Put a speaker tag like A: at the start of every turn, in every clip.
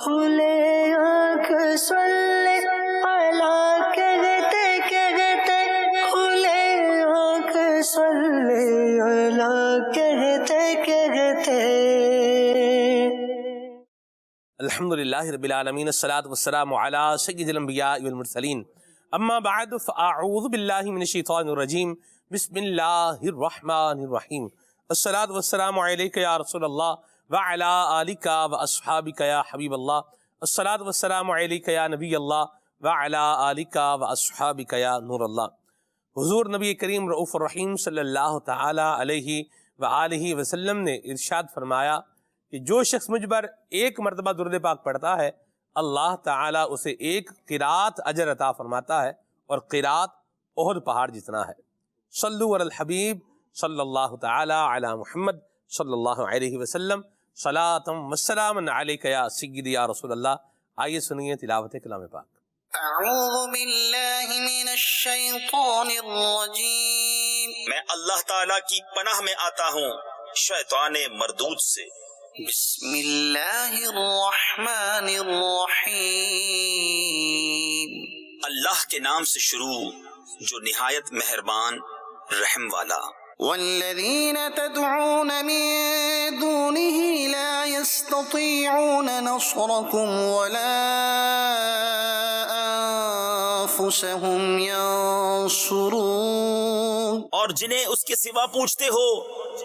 A: کھلے آنکھ صلی علی کہتے کہتے، کھلے آنکھ صلی علی کہتے کہتے۔
B: الحمدللہ رب العالمین، الصلاۃ والسلام علی سید الانبیاء والمرسلین، اما بعد فاعوذ باللہ من الشیطان الرجیم، بسم اللہ الرحمن الرحیم۔ الصلاۃ والسلام علیک یا رسول اللہ وعلی آلک واصحابک یا حبیب اللہ، الصلاۃ والسلام علیک یا نبی اللہ وعلی آلک واصحابک یا نور اللہ۔ حضور نبی کریم رؤوف الرحیم صلی اللہ تعالی علیہ وآلہ وسلم نے ارشاد فرمایا کہ جو شخص مجھ پر ایک مرتبہ درود پاک پڑھتا ہے، اللہ تعالیٰ اسے ایک قرات اجر عطا فرماتا ہے، اور قرات احد پہاڑ جتنا ہے۔ صلو علی الحبیب صلی اللہ تعالی علی محمد صلی اللہ علیہ وسلم، صلاۃ و سلام علیک یا سیدی یا رسول اللہ۔ آئیے سنیے تلاوت کلام پاک۔
C: اعوذ باللہ من الشیطان الرجیم،
D: میں اللہ تعالیٰ کی پناہ میں آتا ہوں شیطان مردود سے۔
C: بسم اللہ الرحمن الرحیم،
D: اللہ کے نام سے شروع جو نہایت مہربان رحم والا۔
C: والذین تدعون من دونه لا يستطيعون نصركم ولا انفسهم ينصرون،
D: اور جنہیں اس کے سوا پوچھتے ہو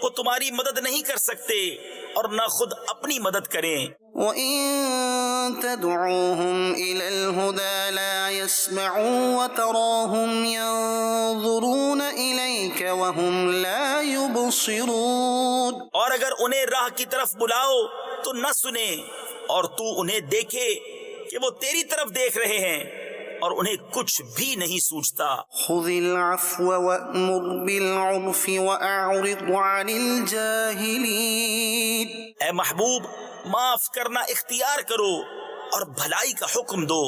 D: وہ تمہاری مدد نہیں کر سکتے اور نہ خود اپنی مدد کریں۔
C: وَإِن تَدْعُوهُمْ إِلَى الْهُدَى لَا يَسْمَعُوا وَتَرَاهُمْ يَنظُرُونَ إِلَيْكَ وَهُمْ لَا يُبْصِرُونَ،
D: اور اگر انہیں راہ کی طرف بلاؤ تو نہ سنیں، اور تو انہیں دیکھے کہ وہ تیری طرف دیکھ رہے ہیں اور انہیں کچھ بھی نہیں سوچتا۔
C: خُذِ الْعَفْوَ وَأْمُرْ بِالْعُرْفِ وَأَعْرِضْ عَنِ الْجَاهِلِينَ،
D: اے محبوب معاف کرنا اختیار کرو اور بھلائی کا حکم دو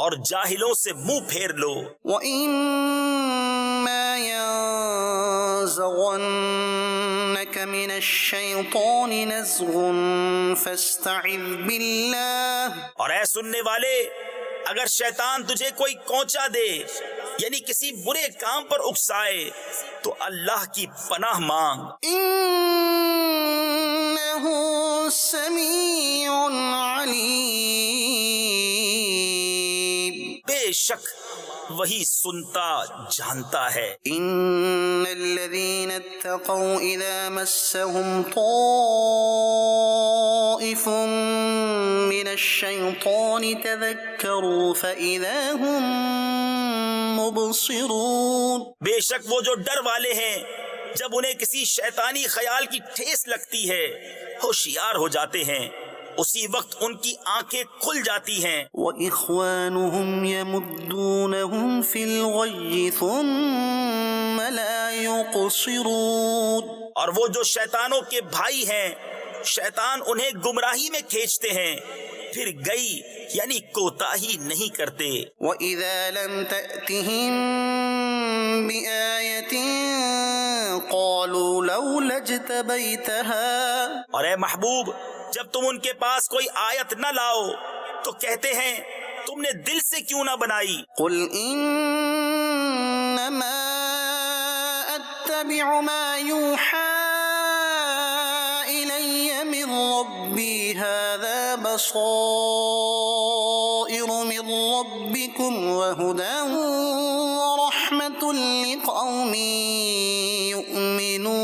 D: اور جاہلوں سے منہ پھیر لو۔
C: وَإِمَّا يَنزَغَنَّكَ مِنَ الشَّيْطَانِ نَزْغٌ فَاسْتَعِذْ بِاللَّهِ،
D: اور اے سننے والے، اگر شیطان تجھے کوئی کونچا دے یعنی کسی برے کام پر اکسائے تو اللہ کی پناہ مانگ۔
C: إِنَّهُ سَمِيعٌ عَلِيمٌ،
D: بے شک وہی سنتا جانتا ہے۔
C: إِنَّ الَّذِينَ اتَّقَوْا إِذَا مَسَّهُمْ طَائِفٌ مِّنَ الشَّيْطَانِ تَذَكَّرُوا فَإِذَا هُمْ مُبْصِرُونَ،
D: بے شک وہ جو ڈر والے ہیں جب انہیں کسی شیطانی خیال کی ٹھیس لگتی ہے ہوشیار ہو جاتے ہیں، اسی وقت ان کی آنکھیں کھل جاتی ہیں۔
C: وَإِخْوَانُهُمْ يَمُدُّونَهُمْ فِي الْغَيِّ ثُمَّ لَا يُقْصِرُونَ،
D: اور وہ جو شیطانوں کے بھائی ہیں شیطان انہیں گمراہی میں کھینچتے ہیں، پھر گئی یعنی کوتاہی نہیں کرتے۔
C: وَإِذَا لَمْ تَأْتِهِمْ بِآيَةٍ قَالُوا لَوْلَا اجْتَبَيْتَهَا،
D: اور اے محبوب جب تم ان کے پاس کوئی آیت نہ لاؤ تو کہتے ہیں تم نے دل سے کیوں نہ بنائی۔
C: قُلْ إِنَّمَا أَتَّبِعُ مَا يُوحَى إِلَيَّ مِن رَّبِّي هَذَا بَصَائِرُ مِن رَّبِّكُمْ وَهُدًى وَرَحْمَةٌ لِقَوْمٍ يُؤْمِنُونَ،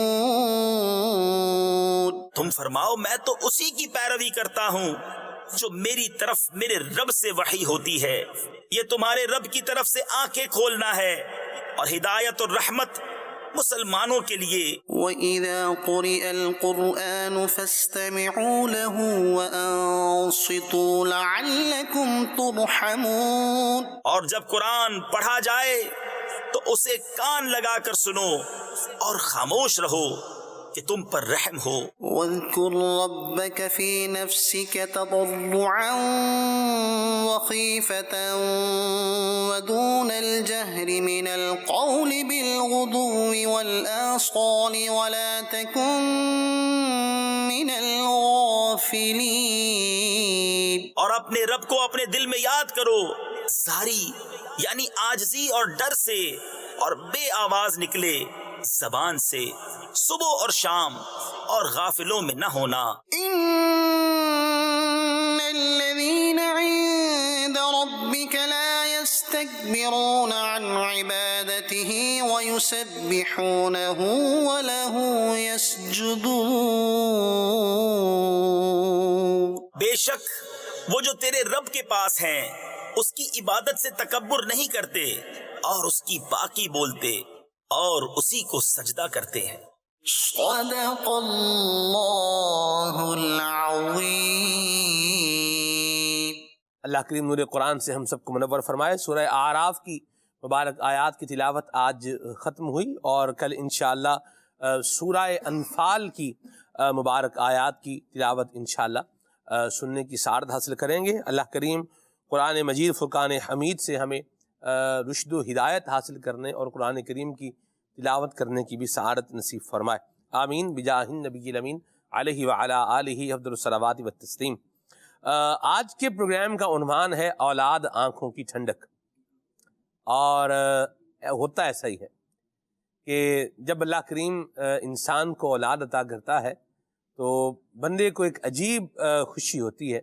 D: تم فرماؤ میں تو اسی کی پیروی کرتا ہوں جو میری طرف میرے رب سے وحی ہوتی ہے، یہ تمہارے رب کی طرف سے آنکھیں کھولنا ہے اور ہدایت اور رحمت مسلمانوں کے لیے۔
C: وَإِذَا قُرِئَ الْقُرْآنُ فَاسْتَمِعُوا لَهُ وَأَنصِتُوا لَعَلَّكُمْ تُرْحَمُونَ،
D: اور جب قرآن پڑھا جائے تو اسے کان لگا کر سنو اور خاموش رہو کہ تم پر رحم ہو۔
C: واذكر ربك في نفسك تضرعا وخيفة ودون الجهر من القول بالغدو والآصال ولا تكن من الغافلين۔
D: اور اپنے رب کو اپنے دل میں یاد کرو، زاری یعنی عاجزی اور ڈر سے، اور بے آواز نکلے زبان سے، صبح اور شام، اور غافلوں میں نہ ہونا۔
C: ان الذين عند ربك لا يستكبرون عن عبادته ويسبحونه وله يسجدون۔
D: بے شک وہ جو تیرے رب کے پاس ہیں اس کی عبادت سے تکبر نہیں کرتے، اور اس کی باقی بولتے، اور اسی کو سجدہ کرتے ہیں۔
C: صدق اللہ العظیم۔
B: اللہ کریم نور قرآن سے ہم سب کو منور فرمائے۔ سورہ اعراف کی مبارک آیات کی تلاوت آج ختم ہوئی، اور کل انشاءاللہ سورہ انفال کی مبارک آیات کی تلاوت انشاءاللہ سننے کی سعادت حاصل کریں گے۔ اللہ کریم قرآن مجید فرقان حمید سے ہمیں رشد و ہدایت حاصل کرنے اور قرآن کریم کی تلاوت کرنے کی بھی سعادت نصیب فرمائے، آمین بجاہ النبی الامین علیہ وعلی آلہ افضل الصلوات والتسلیم۔ آج کے پروگرام کا عنوان ہے اولاد آنکھوں کی ٹھنڈک، اور ہوتا ایسا ہی ہے کہ جب اللہ کریم انسان کو اولاد عطا کرتا ہے تو بندے کو ایک عجیب خوشی ہوتی ہے،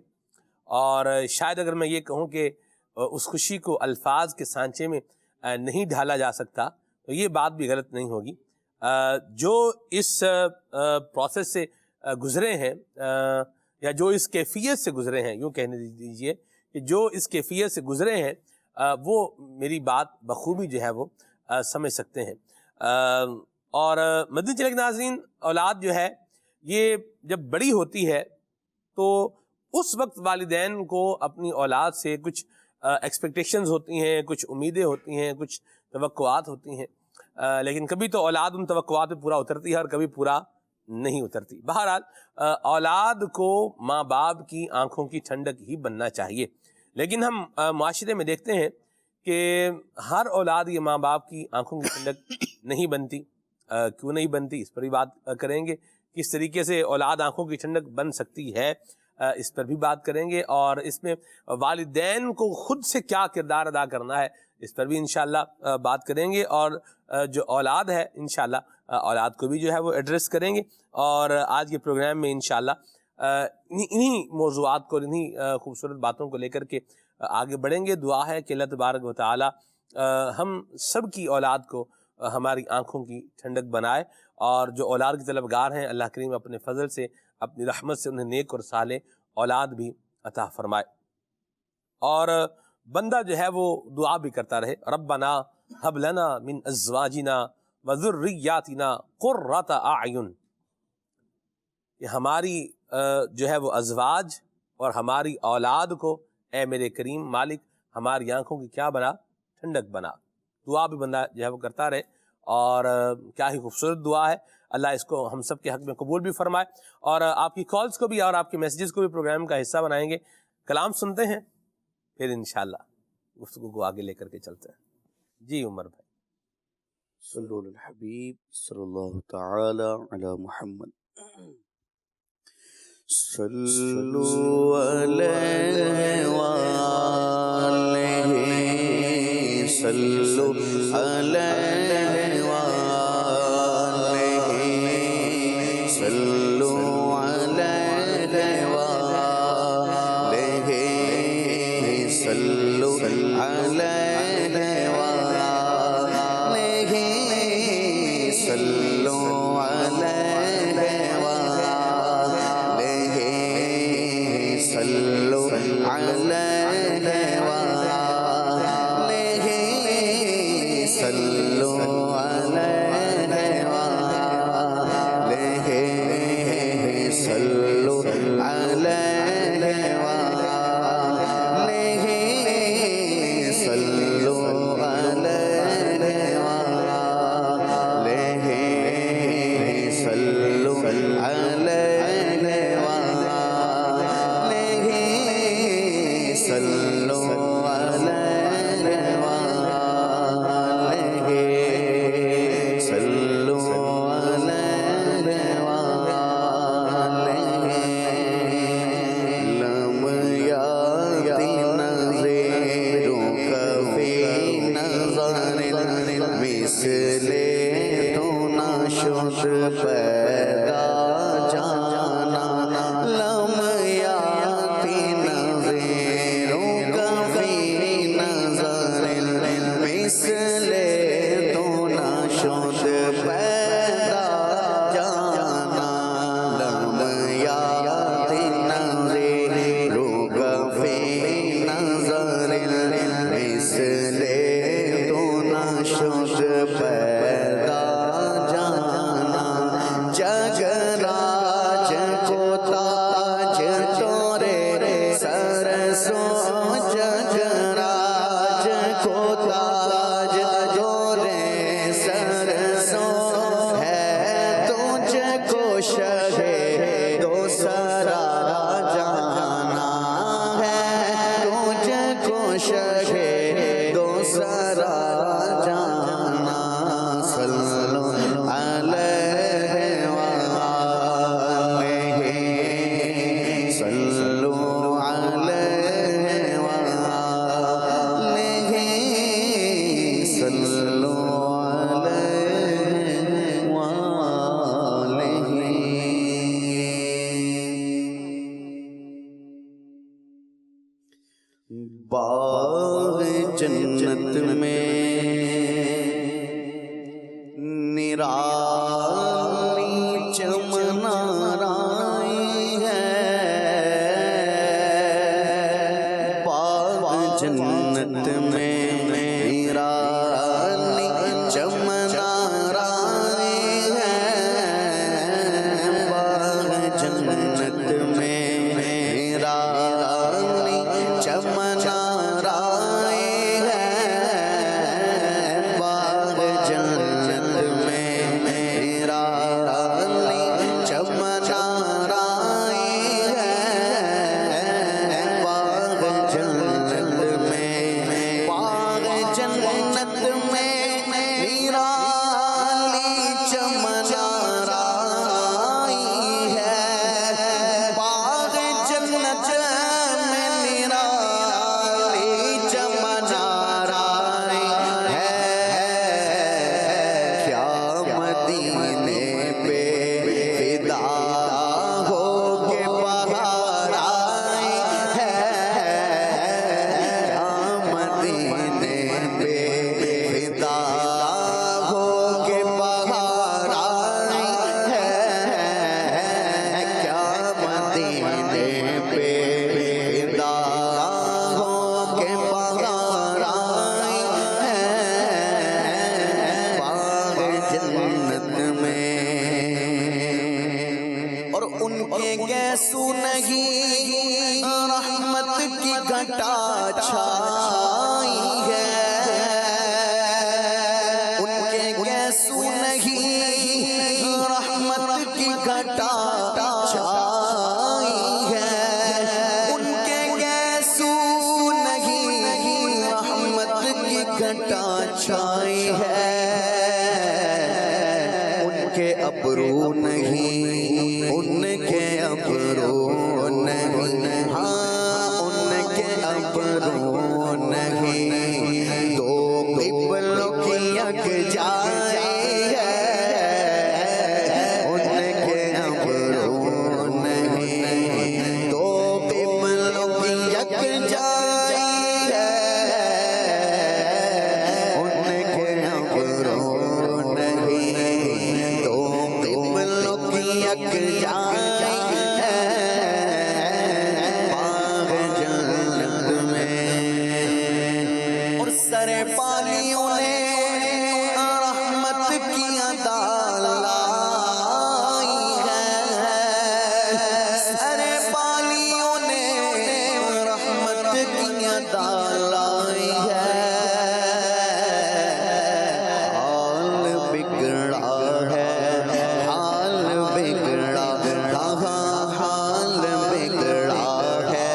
B: اور شاید اگر میں یہ کہوں کہ اس خوشی کو الفاظ کے سانچے میں نہیں ڈھالا جا سکتا تو یہ بات بھی غلط نہیں ہوگی۔ جو اس پروسیس سے گزرے ہیں یا جو اس کیفیت سے گزرے ہیں، یوں کہنے دیجئے کہ جو اس کیفیت سے گزرے ہیں وہ میری بات بخوبی جو ہے وہ سمجھ سکتے ہیں۔ اور مدنی چینل کے ناظرین، اولاد جو ہے یہ جب بڑی ہوتی ہے تو اس وقت والدین کو اپنی اولاد سے کچھ ایکسپیکٹیشنز ہوتی ہیں، کچھ امیدیں ہوتی ہیں، کچھ توقعات ہوتی ہیں، لیکن کبھی تو اولاد ان توقعات پہ پورا اترتی ہے اور کبھی پورا نہیں اترتی۔ بہرحال اولاد کو ماں باپ کی آنکھوں کی ٹھنڈک ہی بننا چاہیے، لیکن ہم معاشرے میں دیکھتے ہیں کہ ہر اولاد یہ ماں باپ کی آنکھوں کی ٹھنڈک نہیں بنتی۔ کیوں نہیں بنتی، اس پر بھی بات کریں گے۔ کس طریقے سے اولاد آنکھوں کی ٹھنڈک بن سکتی ہے، اس پر بھی بات کریں گے، اور اس میں والدین کو خود سے کیا کردار ادا کرنا ہے اس پر بھی انشاءاللہ بات کریں گے، اور جو اولاد ہے انشاءاللہ اولاد کو بھی جو ہے وہ ایڈریس کریں گے۔ اور آج کے پروگرام میں انشاءاللہ انہی موضوعات کو، انہی خوبصورت باتوں کو لے کر کے آگے بڑھیں گے۔ دعا ہے کہ اللہ تبارک و تعالی ہم سب کی اولاد کو ہماری آنکھوں کی ٹھنڈک بنائے، اور جو اولاد کے طلبگار ہیں اللہ کریم اپنے فضل سے، اپنی رحمت سے انہیں نیک اور صالح اولاد بھی عطا فرمائے۔ اور بندہ جو ہے وہ دعا بھی کرتا رہے، ربنا ہب لنا من ازواجنا وذریاتنا قرۃ اعین، کہ ہماری جو ہے وہ ازواج اور ہماری اولاد کو اے میرے کریم مالک ہماری آنکھوں کی کیا بنا، ٹھنڈک بنا۔ دعا بھی بندہ جو ہے وہ کرتا رہے، اور کیا ہی خوبصورت دعا ہے۔ اللہ اس کو ہم سب کے حق میں قبول بھی فرمائے، اور آپ کی کالز کو بھی اور آپ کے میسیجز کو بھی پروگرام کا حصہ بنائیں گے۔ کلام سنتے ہیں، پھر انشاءاللہ گفتگو کو آگے لے کر کے چلتے ہیں۔ جی عمر بھائی،
E: صلو علی الحبیب صلی اللہ تعالی علی محمد۔ صلو علیہ وآلہ، صلو علیہ وآلہ، صلو علیہ وآلہ، صلو علیہ وآلہ، صلو علیہ وآلہ، صلو علیہ وآلہ، صلو علیہ وآلہ، صلو علیہ وآلہ، صلو علیہ وآلہ، صلو شہے دو سرا جانا صلو علیہ وآلہ صلو علیہ وآلہ صلو علیہ وآلہ. باغ جنت میں نرالی چمنارائی ہے. باغ جنت میں نرالی چمنارائی ہے. باغ جنت میں نرالی چمنارائی ہے. باغ جنت میں نرالی چمنارائی ہے. باغ جنت میں باغ جنت میں نرالی چمنارائی ہے. باغ جنت میں نرالی چمنارائی ہے. کیا مدینے پہ فدا ہو کے بہار آئی ہے. کیا مدینے پہ فدا ہو کے بہار آئی ہے. کیا مدینے پہ فدا ہو کے بہار آئی ہے. باغ جنت میں اور ان کے گیسو نہیں رحمت کی گھٹا چھائی ہے. ان کے گیسو نہیں رحمت کی گھٹا چھائی ہے. ان کے گیسو نہیں رحمت کی گھٹا چھائی ہے. ان کے ابرو نہیں ان کے ابرو نہیں ہاں ان کے ابرو نہیں. دو قبلوں کی یکجائی ہے. ان کے ابرو نہیں دو قبلوں کی یکجائی ہے. ان کے ابرو نہیں دو قبلوں کی یکجائی ہے. باغ جنت میں اور سر پالیوں نے رحمت کی عطا لائی ہے. سر پالیوں نے رحمت کی عطا لائی ہے. حال بگڑا ہے حال بگڑا حال بگڑا ہے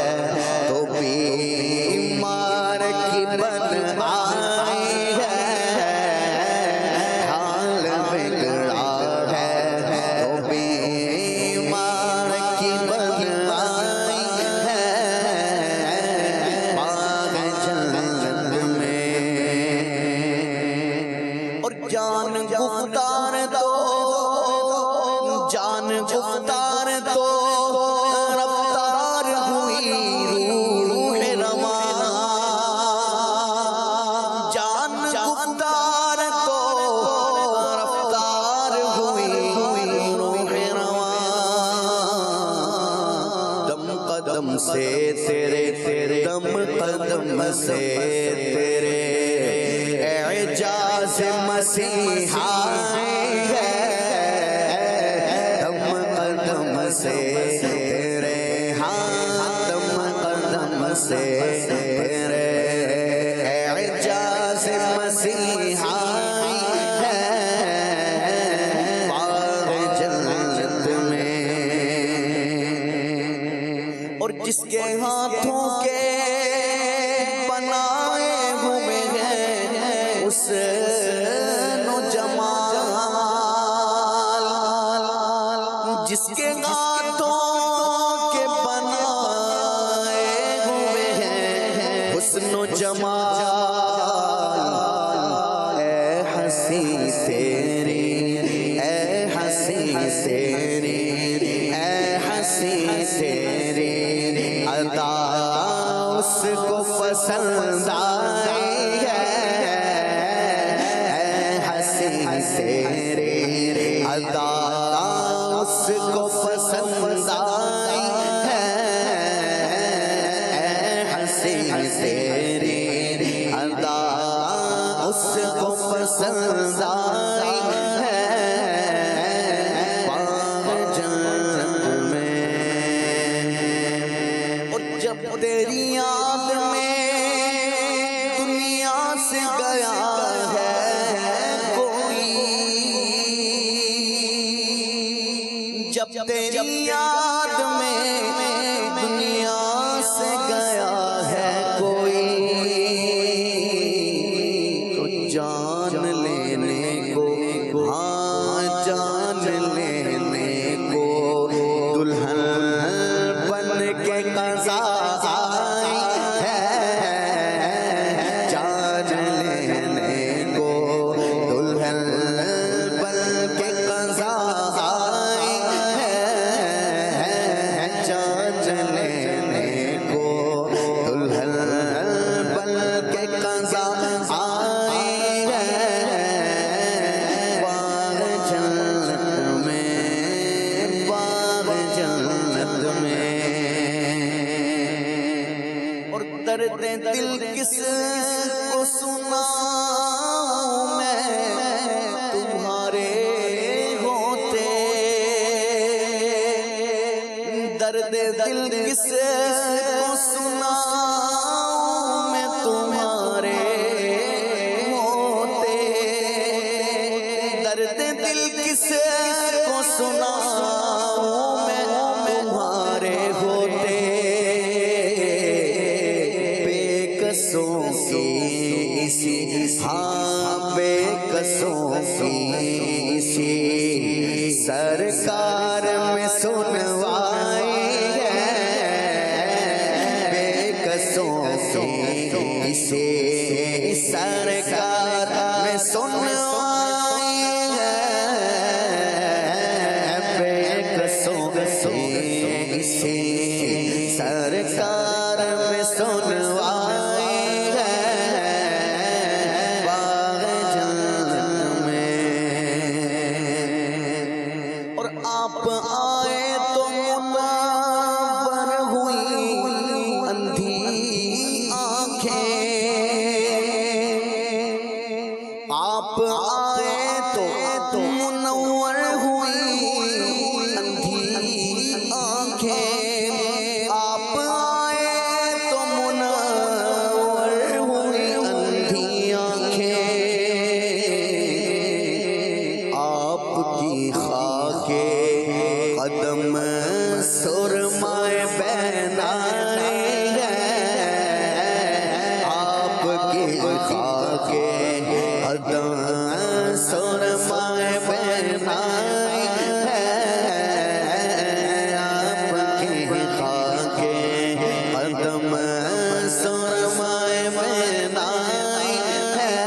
E: تو بیمار کی بن آئی ہے. حال بگڑا ہے تو بیمار کی بن آئی ہے. باغ جنت میں اور جان گفتار تو جان گفتار تو رفتار ہوئی روح رواں. جان گفتار تو رفتار ہوئی روح رواں. دم قدم سے تیرے دم قدم سے تیرے اعجاز مسیحا ہے. دم قدم سے تیرے دم قدم سے تیرے اعجاز مسیحا ہے. باغ جنت میں اور جس کے ہاتھوں کے بنا حسن و جمال اے ہنسی تیری اے ہنسی تیری اے ہنسی تیری ادا اس کو پسند آئی ہے اے ہنسی تیری ادا اس کو پسند آئی ہے اے ہنسی تیری ادا اس کو پسند آئی ہے باغ جنت میں اور جب تیری یاد میں دنیا سے گیا ہے کوئی جب تیری یاد میں دنیا سے گیا ہے کوئی تو جان لینے کو ہاں جان لینے کو دلہن بن کے قضا آئی ہے جان لینے کو دلہن بن کے قضا آئی ہے جان لینے کو دلہن بن کے قضا آئی ہے باغ جنت میں باغ جنت میں اور درد دل کس کو سناؤں میں تمہارے ہوتے درد دل کس کو سناؤں میں تمہارے ہوتے درد دل کس کو سناؤں میں تمہارے ہوتے بے قصوں کی اسی ہاں بے قصوں کی اسی سرکار میں سنوائی ہے بے قصوں کی اسی سرکار میں سنوائی ہے بے قصوں کی اسی سرکار میں سنوائی ہے باغ جنت میں اور آپ آئے تو منور ہوئی اندھی آنکھیں آپ آئے تو منور ہوئی اندھی آنکھیں آپ آئے تو منور ہوئی اندھی آنکھیں آپ کی خاک قدم سرمائے پہنائے ہیں آپ کی خاک قدم سرمائے پہنائے ہیں آپ کی خاک قدم سرمائے پہنائے ہیں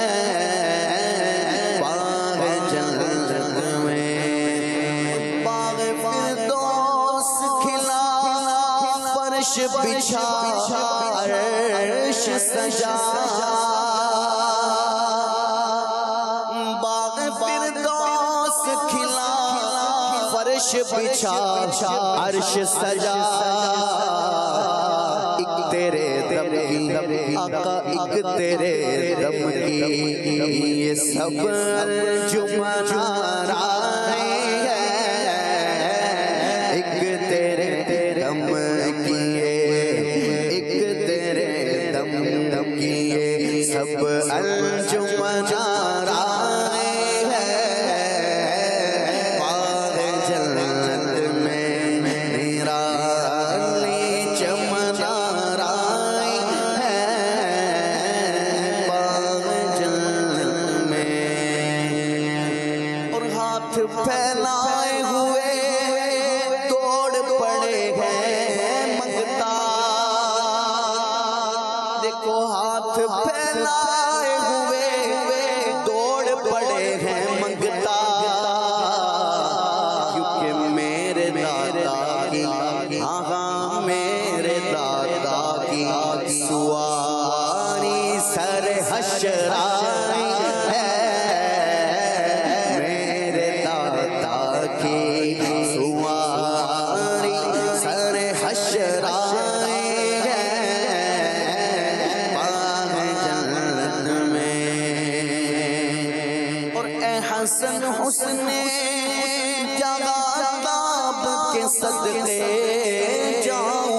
E: باغ جنت میں باغ فردوس کھلا فرش بچھا عرش سجا باغ فردوس کھلا فرش بچھا عرش سجا ایک تیرے دم کی آقا ایک تیرے دم کی یہ سب انجمن آرائے ہیں ایک تیرے دم کی ایک تیرے دم کی یہ سب انجمن آرائے ہیں باغ جنت میں میرا علی چمن آرائے ہیں باغ جنت میں اور ہاتھ پھیلائے ہوئے دوڑ پڑے ہیں منگتا دیکھ کو ہاتھ پھیلائے ہوئے دوڑ پڑے ہیں منگتا، کیونکہ میرے دادا کی ہاں میرے دادا کی سواری سر حشرائی ہے، میرے دادا کی سواری سر حشرائی حسن حسن جگہ تاب کے صدقے جاؤں،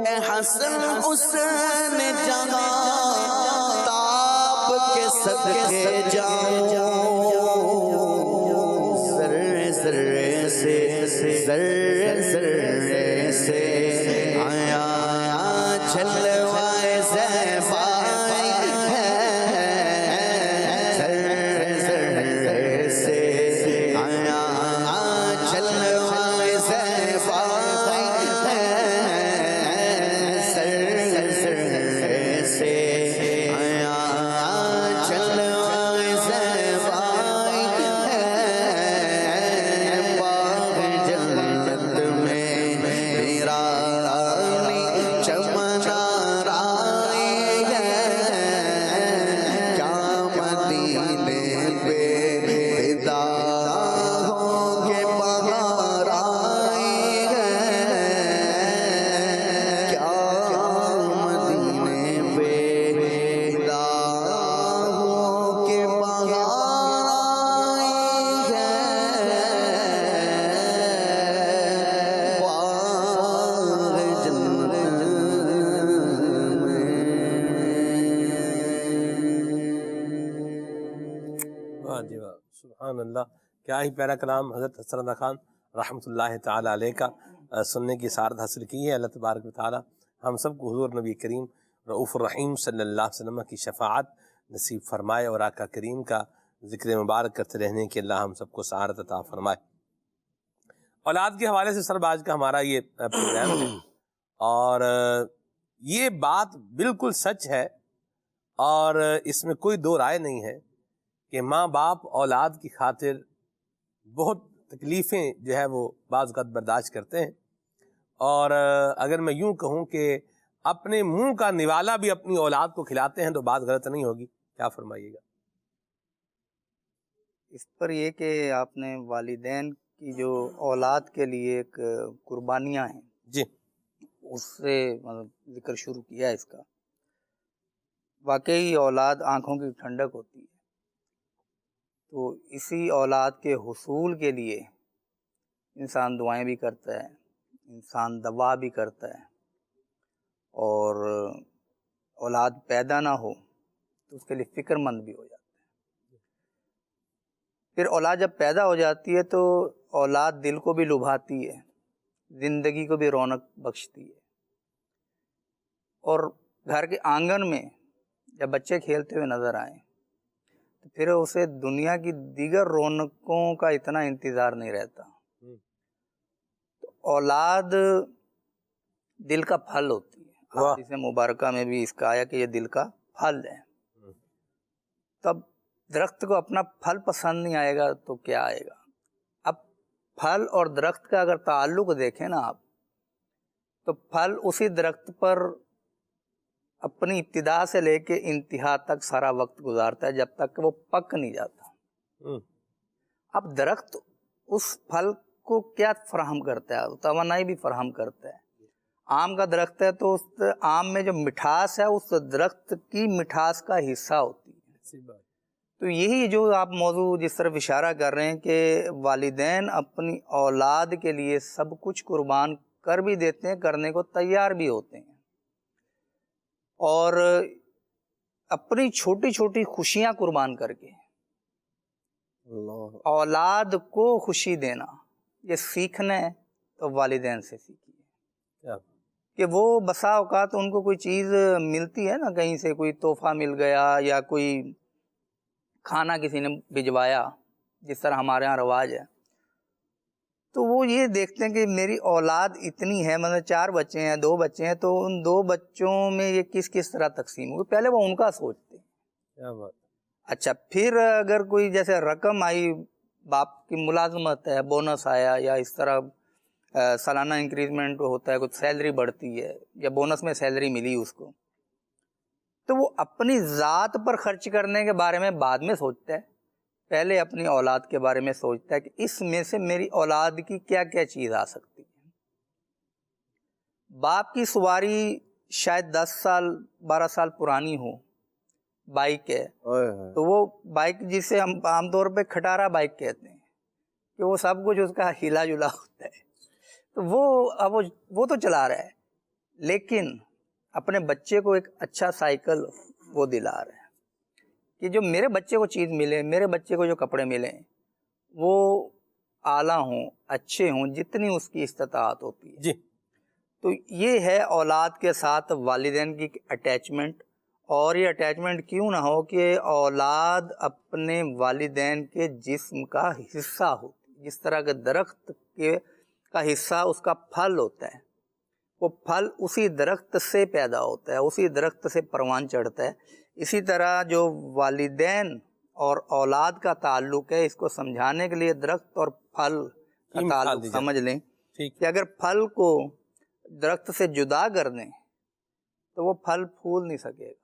E: اے حسن حسن جگہ تاب کے صدقے جاؤں، ذرے ذرے سے آیا جلوائے زیبائی
B: سبحان اللہ، کیا ہی پیارا کلام حضرت حسن رضا خان رحمۃ اللہ تعالیٰ علیہ کا سننے کی سعادت حاصل کی ہے۔ اللہ تبارک و تعالیٰ ہم سب کو حضور نبی کریم رؤوف الرحیم صلی اللہ علیہ وسلم کی شفاعت نصیب فرمائے، اور آقا کریم کا ذکر مبارک کرتے رہنے کی اللہ ہم سب کو سعادت عطا فرمائے۔ اولاد کے حوالے سے سر آج کا ہمارا یہ پروگرام ہے، اور یہ بات بالکل سچ ہے، اور اس میں کوئی دو رائے نہیں ہے کہ ماں باپ اولاد کی خاطر بہت تکلیفیں جو ہے وہ بعض اوقات برداشت کرتے ہیں، اور اگر میں یوں کہوں کہ اپنے منہ کا نوالا بھی اپنی اولاد کو کھلاتے ہیں تو بات غلط نہیں ہوگی، کیا فرمائیے گا؟
F: اس پر یہ کہ آپ نے والدین کی جو اولاد کے لیے ایک قربانیاں ہیں
B: جی
F: اس سے ذکر شروع کیا ہے اس کا، واقعی اولاد آنکھوں کی ٹھنڈک ہوتی ہے، تو اسی اولاد کے حصول کے لیے انسان دعائیں بھی کرتا ہے، انسان دعا بھی کرتا ہے، اور اولاد پیدا نہ ہو تو اس کے لیے فکر مند بھی ہو جاتا ہے۔ پھر اولاد جب پیدا ہو جاتی ہے تو اولاد دل کو بھی لبھاتی ہے، زندگی کو بھی رونق بخشتی ہے، اور گھر کے آنگن میں جب بچے کھیلتے ہوئے نظر آئیں تو پھر اسے دنیا کی دیگر رونقوں کا اتنا انتظار نہیں رہتا۔ تو اولاد دل کا پھل ہوتی ہے، حدیث مبارکہ میں بھی اس کا آیا کہ یہ دل کا پھل ہے۔ تب درخت کو اپنا پھل پسند نہیں آئے گا تو کیا آئے گا؟ اب پھل اور درخت کا اگر تعلق دیکھیں نا آپ، تو پھل اسی درخت پر اپنی ابتدا سے لے کے انتہا تک سارا وقت گزارتا ہے جب تک کہ وہ پک نہیں جاتا۔ اب درخت اس پھل کو کیا فراہم کرتا ہے؟ توانائی بھی فراہم کرتا ہے۔ آم کا درخت ہے تو اس آم میں جو مٹھاس ہے اس درخت کی مٹھاس کا حصہ ہوتی ہے۔ تو یہی جو آپ موضوع جس طرف اشارہ کر رہے ہیں کہ والدین اپنی اولاد کے لیے سب کچھ قربان کر بھی دیتے ہیں، کرنے کو تیار بھی ہوتے ہیں، اور اپنی چھوٹی چھوٹی خوشیاں قربان کر کے اولاد کو خوشی دینا، یہ سیکھنا ہے تو والدین سے سیکھیے۔ کہ وہ بسا اوقات ان کو کوئی چیز ملتی ہے نا، کہیں سے کوئی تحفہ مل گیا یا کوئی کھانا کسی نے بھجوایا، جس طرح ہمارے ہاں رواج ہے، تو وہ یہ دیکھتے ہیں کہ میری اولاد اتنی ہے، مطلب 4 بچے ہیں، 2 بچے ہیں، تو ان 2 بچوں میں یہ کس طرح تقسیم ہوگی، پہلے وہ ان کا سوچتے ہیں.
B: کیا بات.
F: اچھا پھر اگر کوئی جیسے رقم آئی، باپ کی ملازمت ہے، بونس آیا، یا اس طرح سالانہ انکریزمنٹ ہوتا ہے، کچھ سیلری بڑھتی ہے یا بونس میں سیلری ملی اس کو، تو وہ اپنی ذات پر خرچ کرنے کے بارے میں بعد میں سوچتا ہے، پہلے اپنی اولاد کے بارے میں سوچتا ہے کہ اس میں سے میری اولاد کی کیا کیا چیز آ سکتی ہے. باپ کی سواری شاید 10 سال 12 سال پرانی ہو، بائک ہے، تو وہ بائک جسے ہم عام طور پہ کھٹارا بائک کہتے ہیں کہ وہ سب کچھ اس کا ہلا جلا ہوتا ہے، تو وہ تو چلا رہا ہے، لیکن اپنے بچے کو ایک اچھا سائیکل وہ دلا رہا ہے کہ جو میرے بچے کو چیز ملے، میرے بچے کو جو کپڑے ملیں وہ اعلیٰ ہوں، اچھے ہوں، جتنی اس کی استطاعت ہوتی ہے.
B: جی.
F: تو یہ ہے اولاد کے ساتھ والدین کی اٹیچمنٹ. اور یہ اٹیچمنٹ کیوں نہ ہو کہ اولاد اپنے والدین کے جسم کا حصہ ہوتی ہے. جس طرح کے درخت کا حصہ اس کا پھل ہوتا ہے، وہ پھل اسی درخت سے پیدا ہوتا ہے، اسی درخت سے پروان چڑھتا ہے. اسی طرح جو والدین اور اولاد کا تعلق ہے، اس کو سمجھانے کے لیے درخت اور پھل کا تعلق سمجھ لیں کہ اگر پھل کو درخت سے جدا کر دیں تو وہ پھل پھول نہیں سکے گا،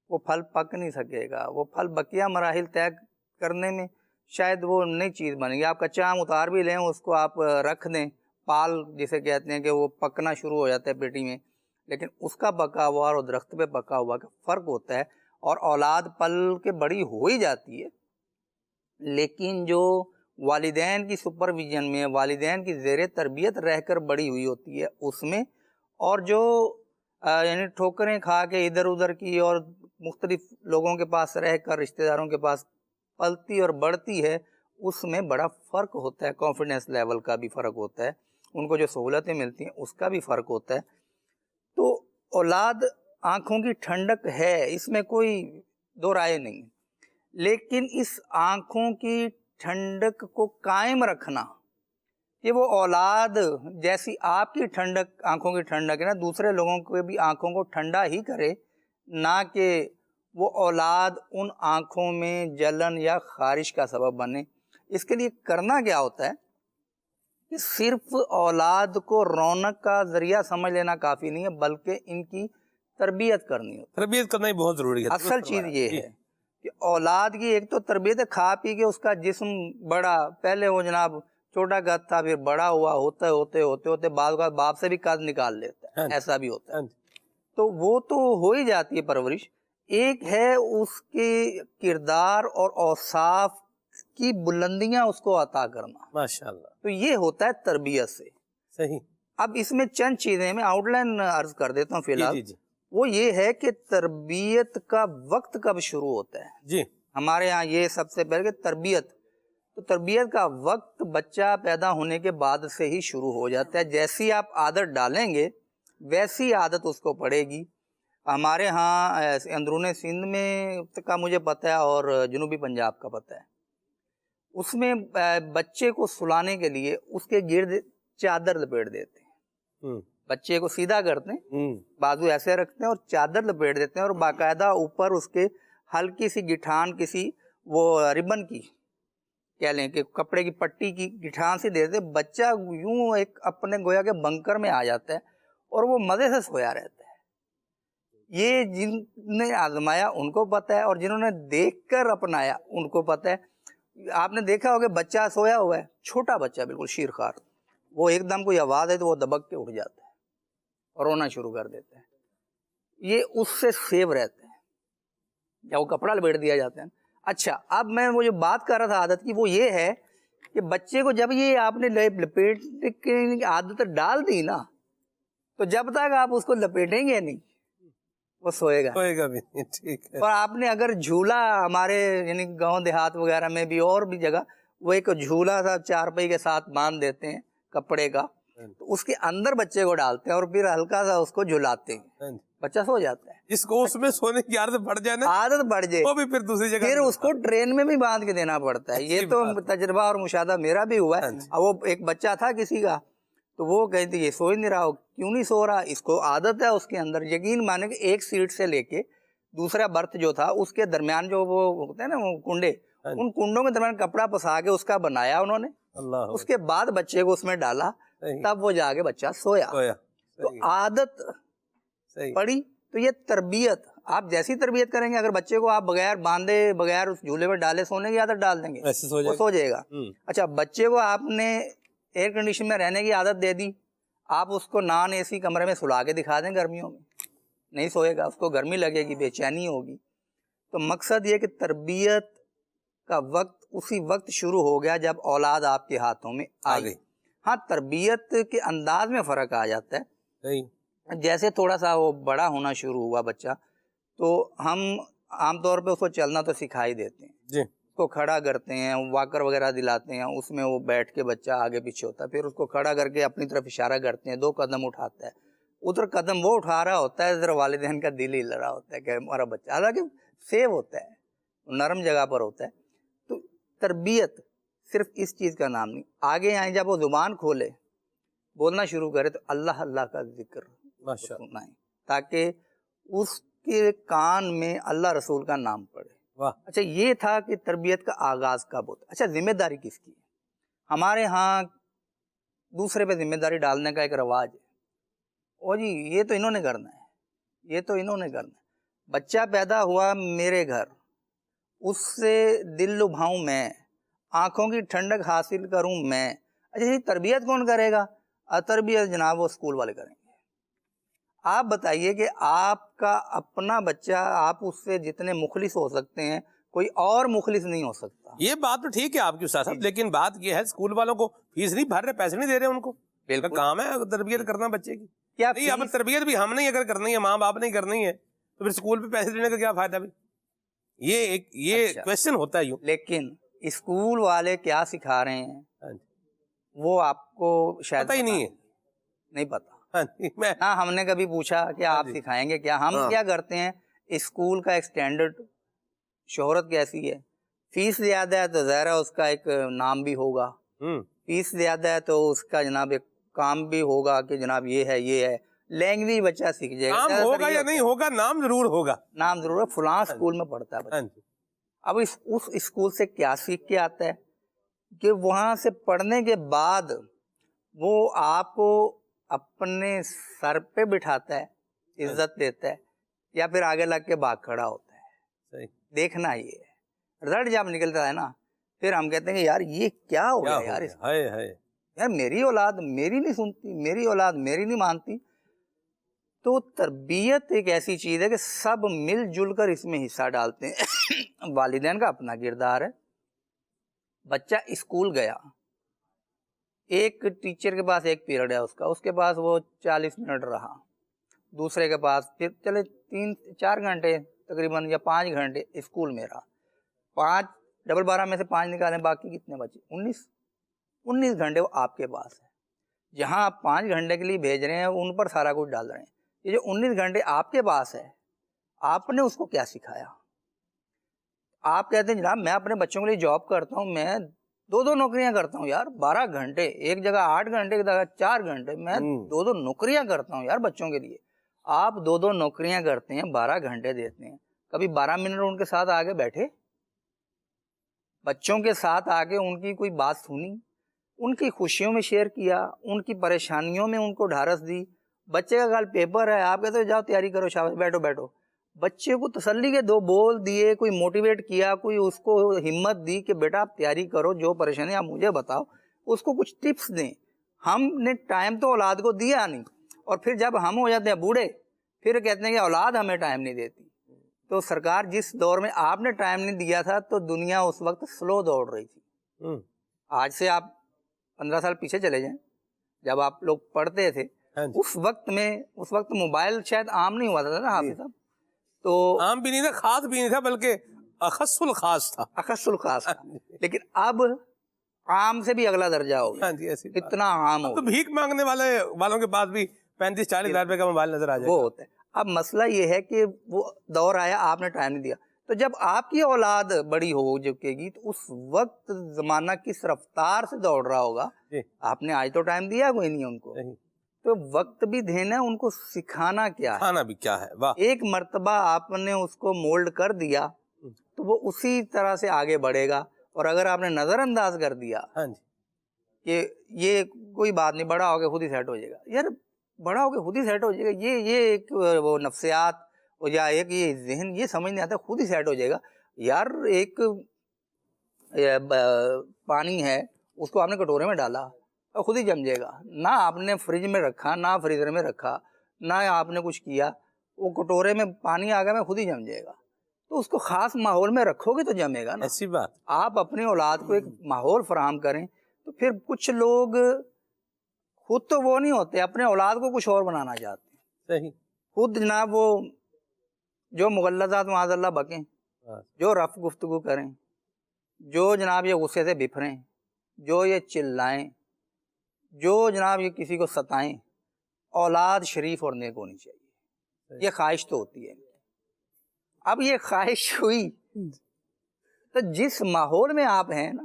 F: وہ پھل پک نہیں سکے گا، وہ پھل بقیہ مراحل طے کرنے میں شاید وہ نئی چیز بنے گی. آپ کچا آم اتار بھی لیں، اس کو آپ رکھ دیں، پال جسے کہتے ہیں کہ وہ پکنا شروع ہو جاتا ہے پیٹی میں، لیکن اس کا پکا ہوا اور درخت پہ پکا ہوا کا فرق ہوتا ہے. اور اولاد پل کے بڑی ہو ہی جاتی ہے، لیکن جو والدین کی سپرویژن میں، والدین کی زیر تربیت رہ کر بڑی ہوئی ہوتی ہے اس میں، اور جو یعنی ٹھوکریں کھا کے ادھر ادھر کی اور مختلف لوگوں کے پاس رہ کر رشتہ داروں کے پاس پلتی اور بڑھتی ہے، اس میں بڑا فرق ہوتا ہے. کانفیڈنس لیول کا بھی فرق ہوتا ہے، ان کو جو سہولتیں ملتی ہیں اس کا بھی فرق ہوتا ہے. تو اولاد آنکھوں کی ٹھنڈک ہے، اس میں کوئی دو رائے نہیں، لیکن اس آنکھوں کی ٹھنڈک کو قائم رکھنا کہ وہ اولاد جیسی آپ کی ٹھنڈک، آنکھوں کی ٹھنڈک ہے نا، دوسرے لوگوں کے بھی آنکھوں کو ٹھنڈا ہی کرے، نہ کہ وہ اولاد ان آنکھوں میں جلن یا خارش کا سبب بنے. اس کے لیے کرنا کیا ہوتا ہے کہ صرف اولاد کو رونق کا ذریعہ سمجھ لینا کافی نہیں ہے، بلکہ ان کی تربیت کرنی ہوتی ہے.
B: تربیت کرنا ہی بہت ضروری ہے.
F: اصل چیز یہ ہے کہ اولاد کی ایک تو تربیت ہے، کھا پی کے اس کا جسم بڑا، پہلے وہ جناب چھوٹا قد تھا، پھر بڑا ہوا، ہوتے بعض اوقات باپ سے بھی قد نکال لیتا ہے، ایسا بھی ہوتا ہے. تو وہ تو ہو ہی جاتی ہے پرورش. ایک ہے اس کے کردار اور اوصاف کی بلندیاں اس کو عطا کرنا،
B: ماشاءاللہ.
F: تو یہ ہوتا ہے تربیت سے.
B: صحیح.
F: اب اس میں چند چیزیں میں آؤٹ لائن عرض کر دیتا ہوں فی الحال.
B: جی.
F: وہ یہ ہے کہ تربیت کا وقت کب شروع ہوتا ہے.
B: جی.
F: ہمارے ہاں یہ سب سے پہلے کہ تربیت کا وقت بچہ پیدا ہونے کے بعد سے ہی شروع ہو جاتا ہے. جیسی آپ عادت ڈالیں گے ویسی عادت اس کو پڑے گی. ہمارے ہاں اندرون سندھ میں کا مجھے پتہ ہے اور جنوبی پنجاب کا پتہ ہے، اس میں بچے کو سلانے کے لیے اس کے گرد چادر لپیٹ دیتے ہیں. بچے کو سیدھا کرتے ہیں، بازو ایسے رکھتے ہیں اور چادر لپیٹ دیتے ہیں، اور باقاعدہ اوپر اس کے ہلکی سی گٹھان، کسی وہ ربن کی کہہ لیں کہ کپڑے کی پٹی کی گٹھان سے دے دیتے. بچہ یوں ایک اپنے گویا کے بنکر میں آ جاتا ہے اور وہ مزے سے سویا رہتا ہے. یہ جن نے آزمایا ان کو پتہ ہے، اور جنہوں نے دیکھ کر اپنایا ان کو پتہ ہے. آپ نے دیکھا ہوگا بچہ سویا ہوا ہے، چھوٹا بچہ بالکل شیرخوار، وہ ایک دم کوئی آواز ہے تو وہ دبک کے اٹھ جاتا ہے اور رونا شروع کر دیتا ہے. یہ اس سے سیو رہتے ہیں یا وہ کپڑا لپیٹ دیا جاتا ہے. اچھا، اب میں وہ جو بات کر رہا تھا عادت کی، وہ یہ ہے کہ بچے کو جب یہ آپ نے لپیٹ کی عادت ڈال دی نا، تو جب تک آپ اس کو لپیٹیں گے نہیں وہ سوئے گا
B: بھی. ٹھیک ہے.
F: اور آپ نے اگر جھولا، ہمارے یعنی گاؤں دیہات وغیرہ میں بھی اور بھی جگہ وہ ایک جھولا سا چارپائی کے ساتھ باندھ دیتے ہیں کپڑے کا، تو اس کے اندر بچے کو ڈالتے ہیں اور پھر ہلکا سا اس کو جھلاتے ہیں، بچہ سو جاتا ہے.
B: جس کو اس میں سونے کی عادت بڑھ جائے نا،
F: عادت بڑھ جائے
B: وہ بھی پھر دوسری جگہ
F: پھر اس کو ٹرین میں بھی باندھ کے دینا پڑتا ہے. یہ تو تجربہ اور مشاہدہ میرا بھی ہوا ہے. اب وہ ایک بچہ تھا کسی کا، تو وہ کہتے یہ سو ہی نہیں رہا، کیوں نہیں سو رہا؟ اس کو عادت ہے اس کے اندر. یقین مانے کہ ایک سیٹ سے لے کے دوسرا برتھ جو تھا اس کے درمیان جو وہ ہوتے ہیں نا وہ کنڈے، ان کنڈوں کے درمیان کپڑا پسا کے اس کا بنایا انہوں نے.
B: اللہ
F: اس کے بعد بچے کو اس میں ڈالا، تب وہ جا کے بچہ سویا. تو عادت پڑی. تو یہ تربیت، آپ جیسی تربیت کریں گے، اگر بچے کو آپ بغیر باندھے بغیر اس جھولے میں ڈالے سونے کی عادت ڈال دیں گے وہ سو جائے گا. اچھا، بچے کو آپ نے ایئر کنڈیشن میں رہنے کی عادت دے دی، آپ اس کو نان اے سی کمرے میں سلا کے دکھا دیں گرمیوں میں، نہیں سوئے گا، اس کو گرمی لگے گی، بے چینی ہوگی. تو مقصد یہ کہ تربیت کا وقت اسی وقت شروع ہو گیا جب اولاد آپ کے ہاتھوں میں آ گئی. ہاں، تربیت کے انداز میں فرق آ جاتا ہے. جیسے تھوڑا سا وہ بڑا ہونا شروع ہوا بچہ، تو ہم عام طور پہ اس کو چلنا تو سکھا ہی دیتے ہیں، اس کو کھڑا کرتے ہیں، واکر وغیرہ دلاتے ہیں، اس میں وہ بیٹھ کے بچہ آگے پیچھے ہوتا ہے، پھر اس کو کھڑا کر کے اپنی طرف اشارہ کرتے ہیں، 2 قدم اٹھاتا ہے. ادھر قدم وہ اٹھا رہا ہوتا ہے، ادھر والدین کا دل ہل رہا ہوتا ہے کہ ہمارا بچہ، حالانکہ سیو ہوتا ہے، نرم جگہ پر ہوتا ہے. تو تربیت صرف اس چیز کا نام نہیں. آگے آئیں، جب وہ زبان کھولے بولنا شروع کرے تو اللہ اللہ کا ذکر سنائیں، تاکہ اس کے کان میں اللہ رسول کا نام پڑے. اچھا، یہ تھا کہ تربیت کا آغاز کب ہوتا ہے. اچھا، ذمہ داری کس کی ہے؟ ہمارے ہاں دوسرے پہ ذمہ داری ڈالنے کا ایک رواج ہے. او جی، یہ تو انہوں نے کرنا ہے، یہ تو انہوں نے کرنا ہے. بچہ پیدا ہوا میرے گھر، اس سے دل لبھاؤں میں، آنکھوں کی ٹھنڈک حاصل کروں میں. اچھا، یہ تربیت کون کرے گا؟ تربیت جناب وہ اسکول والے کریں گے. آپ بتائیے کہ آپ کا اپنا بچہ، آپ اس سے جتنے مخلص ہو سکتے ہیں کوئی اور مخلص نہیں ہو سکتا.
B: یہ بات تو ٹھیک ہے آپ کی استاد صاحب، لیکن بات یہ ہے اسکول والوں کو فیس نہیں بھر رہے، پیسے نہیں دے رہے ان کو. بالکل کام ہے تربیت کرنا بچے کی.
F: کیا
B: نہیں، اب تربیت بھی ہم نہیں اگر کرنی ہے، ماں باپ نہیں کرنی ہے، تو پھر اسکول پہ پیسے دینے کا کیا فائدہ بھی؟ یہ کویسچن ہوتا ہے یوں.
F: لیکن اسکول والے کیا سکھا رہے ہیں وہ آپ کو شاید
B: پتہ ہی نہیں ہے.
F: نہیں پتا.
B: ہاں،
F: ہم نے کبھی پوچھا کہ آپ سکھائیں گے کیا؟ ہم کیا کرتے ہیں، اسکول کا ایک سٹینڈرڈ، شہرت کیسی ہے، فیس زیادہ ہے تو ظاہر ہے اس کا ایک نام بھی ہوگا، فیس زیادہ ہے تو اس کا جناب ایک کام بھی ہوگا کہ جناب یہ ہے، یہ ہے. لینگویج بچہ سیکھ جائے گا،
B: کام ہوگا یا نہیں ہوگا، نام ضرور ہوگا،
F: نام ضرور ہے، فلاں اسکول میں پڑھتا ہے بچہ. اب اس اسکول سے کیا سیکھ کے آتا ہے کہ وہاں سے پڑھنے کے بعد وہ آپ کو اپنے سر پہ بٹھاتا ہے، عزت دیتا ہے، یا پھر آگے لگ کے بھاگ کھڑا ہوتا ہے. دیکھنا یہ ہے. رزلٹ جب نکلتا ہے نا، پھر ہم کہتے ہیں کہ یار یہ کیا ہو گیا یار، یار میری اولاد میری نہیں سنتی، میری اولاد میری نہیں مانتی. تو تربیت ایک ایسی چیز ہے کہ سب مل جل کر اس میں حصہ ڈالتے ہیں. والدین کا اپنا کردار ہے. بچہ اسکول گیا، ایک ٹیچر کے پاس ایک پیریڈ ہے اس کے پاس وہ 40 منٹ رہا، دوسرے کے پاس پھر چلے 3-4 گھنٹے تقریباً یا 5 گھنٹے اسکول میں رہا. 5 ڈبل 12 میں سے 5 نکالیں، باقی کتنے بچے؟ 19 گھنٹے وہ آپ کے پاس ہے. جہاں آپ 5 گھنٹے کے لیے بھیج رہے ہیں ان پر سارا کچھ ڈال رہے ہیں. یہ جو 19 گھنٹے آپ کے پاس ہے، آپ نے اس کو کیا سکھایا؟ آپ کہتے ہیں جناب میں اپنے بچوں کے لیے جاب کرتا ہوں، میں 2 نوکریاں کرتا ہوں یار، 12 گھنٹے، ایک جگہ 8 گھنٹے، ایک جگہ 4 گھنٹے، میں 2 نوکریاں کرتا ہوں یار بچوں کے لیے. آپ 2 نوکریاں کرتے ہیں، 12 گھنٹے دیتے ہیں، کبھی 12 منٹ ان کے ساتھ آگے بیٹھے، بچوں کے ساتھ آگے ان کی کوئی بات سنی، ان کی خوشیوں میں شیئر کیا، ان کی پریشانیوں میں ان کو ڈھارس دی. بچے کا کل پیپر ہے، آپ کہتے ہو جاؤ تیاری کرو، شاباش بیٹھو. بچے کو تسلی کے 2 بول دیے، کوئی موٹیویٹ کیا، کوئی اس کو ہمت دی کہ بیٹا آپ تیاری کرو، جو پریشانی آپ مجھے بتاؤ، اس کو کچھ ٹپس دیں. ہم نے ٹائم تو اولاد کو دیا نہیں، اور پھر جب ہم ہو جاتے ہیں بوڑھے پھر کہتے ہیں کہ اولاد ہمیں ٹائم نہیں دیتی. تو سرکار جس دور میں آپ نے ٹائم نہیں دیا تھا تو دنیا اس وقت سلو دوڑ رہی تھی. آج سے آپ 15 سال پیچھے چلے جائیں، جب آپ لوگ پڑھتے تھے اس وقت موبائل شاید عام نہیں ہوا تھا نا حافظ صاحب، تو
B: عام بھی نہیں تھا، خاص بھی نہیں تھا، بلکہ اخص الخاص تھا.
F: اخص الخاص تھا. لیکن اب عام سے بھی اگلا درجہ ہو گیا.
B: ہاں جی ایسی بات.
F: اتنا عام ہو
B: تو بھیک مانگنے والوں کے پاس بھی 35-40 ہزار روپے کا موبائل نظر آ جائے
F: وہ
B: گا.
F: ہوتا ہے. اب مسئلہ یہ ہے کہ وہ دور آیا, آپ نے ٹائم نہیں دیا, تو جب آپ کی اولاد بڑی ہو چکے گی تو اس وقت زمانہ کس رفتار سے دوڑ رہا ہوگا.
B: جی.
F: آپ نے آج تو ٹائم دیا کوئی نہیں ان کو,
B: صحیح.
F: تو وقت بھی دینا ہے ان کو, سکھانا کیا ہے.
B: کھانا بھی کیا ہے. واہ.
F: ایک مرتبہ آپ نے اس کو مولڈ کر دیا تو وہ اسی طرح سے آگے بڑھے گا, اور اگر آپ نے نظر انداز کر دیا
B: ہاں جی.
F: کہ یہ کوئی بات نہیں, بڑا ہو کے خود ہی سیٹ ہو جائے گا, یار بڑا ہو کے خود ہی سیٹ ہو جائے گا, یہ ایک وہ نفسیات یا ایک یہ ذہن یہ سمجھ نہیں آتا خود ہی سیٹ ہو جائے گا. یار ایک پانی ہے, اس کو آپ نے کٹورے میں ڈالا اور خود ہی جم جائے گا. نہ آپ نے فریج میں رکھا, نہ فریزر میں رکھا, نہ آپ نے کچھ کیا, وہ کٹورے میں پانی آ گیا میں خود ہی جم جائے گا. تو اس کو خاص ماحول میں رکھو گے تو جمے گا نا.
B: ایسی بات.
F: آپ اپنی اولاد کو ایک ماحول فراہم کریں, تو پھر کچھ لوگ خود تو وہ نہیں ہوتے, اپنے اولاد کو کچھ اور بنانا چاہتے ہیں.
B: صحیح.
F: خود جناب وہ جو مغلظات معاذ اللہ بکیں, جو رف گفتگو کریں, جو جناب یہ غصے سے بفریں, جو یہ چلائیں, جو جناب یہ کسی کو ستائیں, اولاد شریف اور نیک ہونی چاہیے. یہ خواہش تو ہوتی ہے. اب یہ خواہش ہوئی تو جس ماحول میں آپ ہیں نا,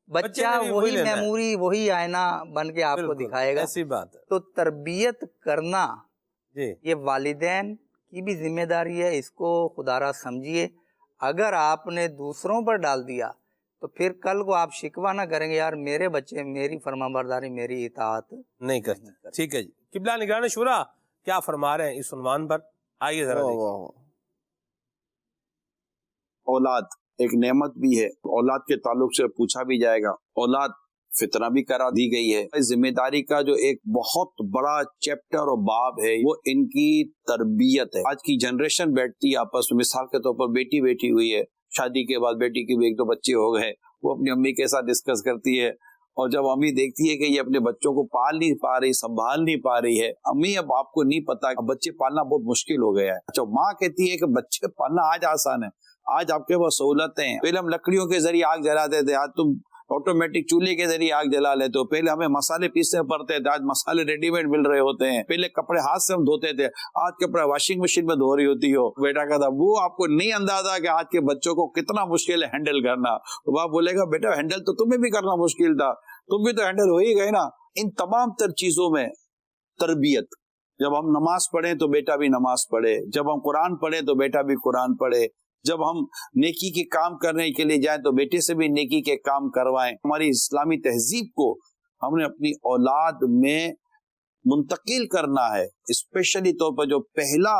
F: بچہ وہی میموری, وہی آئینہ بن کے آپ کو دکھائے گا.
B: ایسی بات ہے.
F: تو تربیت کرنا
B: جی.
F: یہ والدین کی بھی ذمہ داری ہے, اس کو خدا را سمجھیے. اگر آپ نے دوسروں پر ڈال دیا تو پھر کل کو آپ شکوہ نہ کریں گے, یار میرے بچے میری فرما برداری, میری اطاعت
B: نہیں کرتے. ٹھیک ہے جی. قبلہ نگران شورا کیا فرما رہے ہیں اس عنوان پر, آئیے ذرا دیکھیں.
G: اولاد ایک نعمت بھی ہے, اولاد کے تعلق سے پوچھا بھی جائے گا. اولاد فطرہ بھی کرا دی گئی ہے. ذمہ داری کا جو ایک بہت بڑا چیپٹر اور باب ہے وہ ان کی تربیت ہے. آج کی جنریشن بیٹھتی ہے آپس میں, مثال کے طور پر بیٹی بیٹھی ہوئی ہے, شادی کے بعد بیٹی کے بھی 1-2 بچے ہو گئے, وہ اپنی امی کے ساتھ ڈسکس کرتی ہے, اور جب امی دیکھتی ہے کہ یہ اپنے بچوں کو پال نہیں پا رہی, سنبھال نہیں پا رہی ہے, امی اب آپ کو نہیں پتا بچے پالنا بہت مشکل ہو گیا ہے. اچھا, ماں کہتی ہے کہ بچے پالنا آج آسان ہے, آج آپ کے پاس سہولتیں ہیں. پہلے ہم لکڑیوں کے ذریعے آگ جلاتے تھے, آج تم آٹومیٹک چولہے کے ذریعے آگ جلا لیتے ہو. پہلے ہمیں مسالے پیسنے پڑتے تھے, آج مسالے ریڈی میڈ مل رہے ہوتے ہیں. پہلے کپڑے ہاتھ سے ہم دھوتے تھے, آج کپڑے واشنگ مشین میں دھو رہی ہوتی ہو. بیٹا کہتا وہ آپ کو نہیں اندازہ کہ آج کے بچوں کو کتنا مشکل ہے ہینڈل کرنا. تو باپ بولے گا بیٹا ہینڈل تو تمہیں بھی کرنا مشکل تھا, تم بھی تو ہینڈل ہو ہی گئے نا. ان تمام تر چیزوں میں تربیت, جب ہم نماز پڑھیں تو بیٹا بھی نماز پڑھے, جب ہم قرآن پڑھیں تو بیٹا بھی قرآن پڑھے, جب ہم نیکی کے کام کرنے کے لیے جائیں تو بیٹے سے بھی نیکی کے کام کروائیں. ہماری اسلامی تہذیب کو ہم نے اپنی اولاد میں منتقل کرنا ہے. اسپیشلی طور پر جو پہلا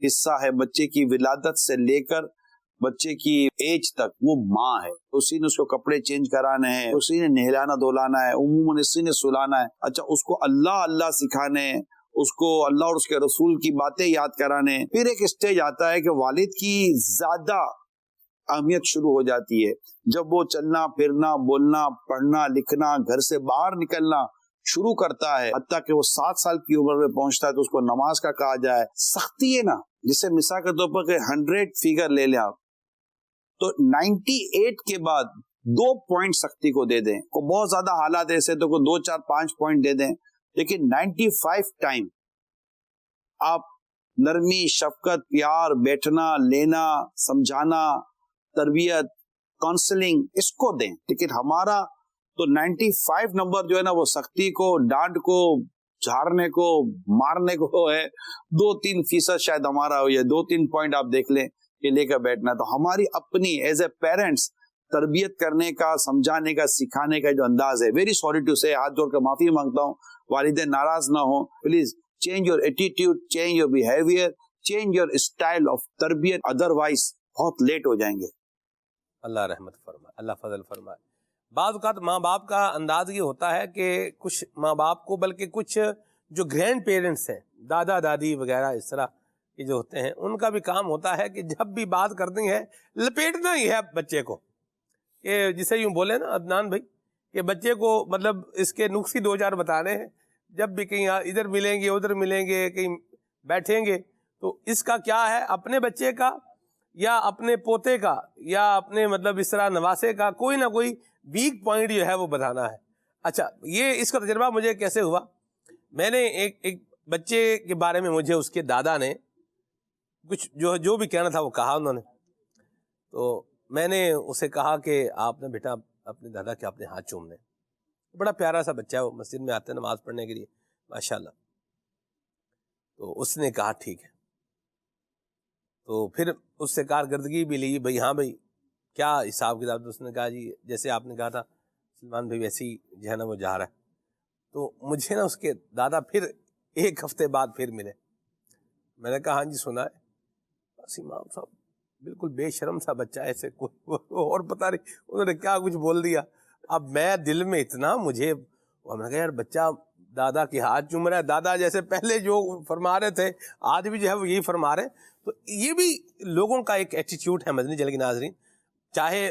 G: حصہ ہے بچے کی ولادت سے لے کر بچے کی ایج تک, وہ ماں ہے. اسی نے اس کو کپڑے چینج کرانے ہیں, اسی نے نہلانا دھلانا ہے, عموماً اسی نے سلانا ہے. اچھا, اس کو اللہ سکھانے, اس کو اللہ اور اس کے رسول کی باتیں یاد کرانے. پھر ایک اسٹیج آتا ہے کہ والد کی زیادہ اہمیت شروع ہو جاتی ہے, جب وہ چلنا پھرنا, بولنا, پڑھنا, لکھنا, گھر سے باہر نکلنا شروع کرتا ہے, حتیٰ کہ وہ 7 سال کی عمر میں پہنچتا ہے تو اس کو نماز کا کہا جائے. سختی ہے نا, جسے مثال کے طور پر 100 فیگر لے لیں آپ, تو 98 کے بعد 2 پوائنٹ سختی کو دے دیں. کو بہت زیادہ حالات ایسے تو 2, 4, 5 پوائنٹ دے دیں, لیکن 95 ٹائم آپ نرمی, شفقت, پیار, بیٹھنا, لینا, سمجھانا, تربیت, کاؤنسلنگ, اس کو دیں. لیکن ہمارا تو 95 نمبر جو ہے نا وہ سختی کو, ڈانٹ کو, جھاڑنے کو, مارنے کو ہے. 2-3% شاید ہمارا ہو, یا 2-3 پوائنٹ آپ دیکھ لیں کہ لے کر بیٹھنا. تو ہماری اپنی ایز اے پیرنٹس تربیت کرنے کا, سمجھانے کا, سکھانے کا جو انداز ہے, ویری سوری ٹو سے, ہاتھ جوڑ کر معافی مانگتا ہوں, والدین ناراض نہ ہوں. Please change your attitude, change your behaviour, change your style of تربیت, ادروائز بہت لیٹ ہو جائیں گے.
B: اللہ رحمت فرمائے, اللہ فضل فرمائے. بعض اوقات ماں باپ کا انداز یہ ہوتا ہے کہ کچھ ماں باپ کو, بلکہ کچھ جو گرینڈ پیرنٹس ہیں, دادا دادی وغیرہ اس طرح کے جو ہوتے ہیں, ان کا بھی کام ہوتا ہے کہ جب بھی بات کرنی ہے لپیٹنا ہی ہے بچے کو. کہ جسے یوں بولے نا عدنان بھائی, کہ بچے کو مطلب اس کے نقص 2-4 بتانے ہیں. جب بھی کہیں ادھر ملیں گے, ادھر ملیں گے, کہیں بیٹھیں گے, تو اس کا کیا ہے, اپنے بچے کا یا اپنے پوتے کا یا اپنے مطلب اس طرح نواسے کا کوئی نہ کوئی ویک پوائنٹ جو ہے وہ بتانا ہے. اچھا یہ اس کا تجربہ مجھے کیسے ہوا, میں نے ایک بچے کے بارے میں مجھے اس کے دادا نے کچھ جو بھی کہنا تھا وہ کہا انہوں نے. تو میں نے اسے کہا کہ آپ نے بیٹا اپنے دادا کے اپنے ہاتھ چومنے. بڑا پیارا سا بچہ ہے, وہ مسجد میں آتے ہیں نماز پڑھنے کے لیے ماشاءاللہ. تو اس نے کہا ٹھیک ہے. تو پھر اس سے کارکردگی بھی لی, بھائی ہاں بھائی کیا حساب کتاب. اس نے کہا جی جیسے آپ نے کہا تھا سلمان بھائی ویسے ہی جو ہے نا وہ جا رہا ہے. تو مجھے نا اس کے دادا پھر ایک ہفتے بعد پھر ملے. میں نے کہا ہاں جی سنا ہے. بس امام صاحب بالکل بے شرم سا بچہ ایسے اور پتہ نہیں انہوں نے کیا کچھ بول دیا. اب میں دل میں اتنا مجھے میں نے کہا یار بچہ دادا کے ہاتھ چوم رہا ہے, دادا جیسے پہلے جو فرما رہے تھے آج بھی جو ہے وہ یہی فرما رہے. تو یہ بھی لوگوں کا ایک ایٹیٹیوڈ ہے مدنی چینل کے ناظرین, چاہے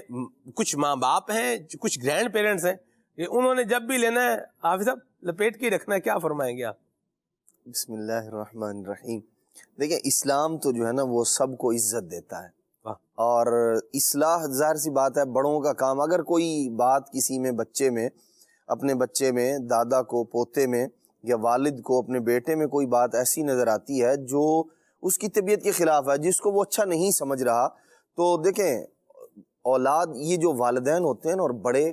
B: کچھ ماں باپ ہیں کچھ گرینڈ پیرنٹس ہیں کہ انہوں نے جب بھی لینا ہے حافظ صاحب لپیٹ کے رکھنا ہے. کیا فرمائیں گے آپ؟
E: بسم اللہ الرحمن الرحیم. دیکھیں اسلام تو جو ہے نا وہ سب کو عزت دیتا ہے, اور اصلاح ظاہر سی بات ہے بڑوں کا کام. اگر کوئی بات کسی میں بچے میں, اپنے بچے میں, دادا کو, پوتے میں یا والد کو, اپنے بیٹے میں کوئی بات ایسی نظر آتی ہے جو اس کی طبیعت کے خلاف ہے, جس کو وہ اچھا نہیں سمجھ رہا, تو دیکھیں اولاد یہ جو والدین ہوتے ہیں نا اور بڑے,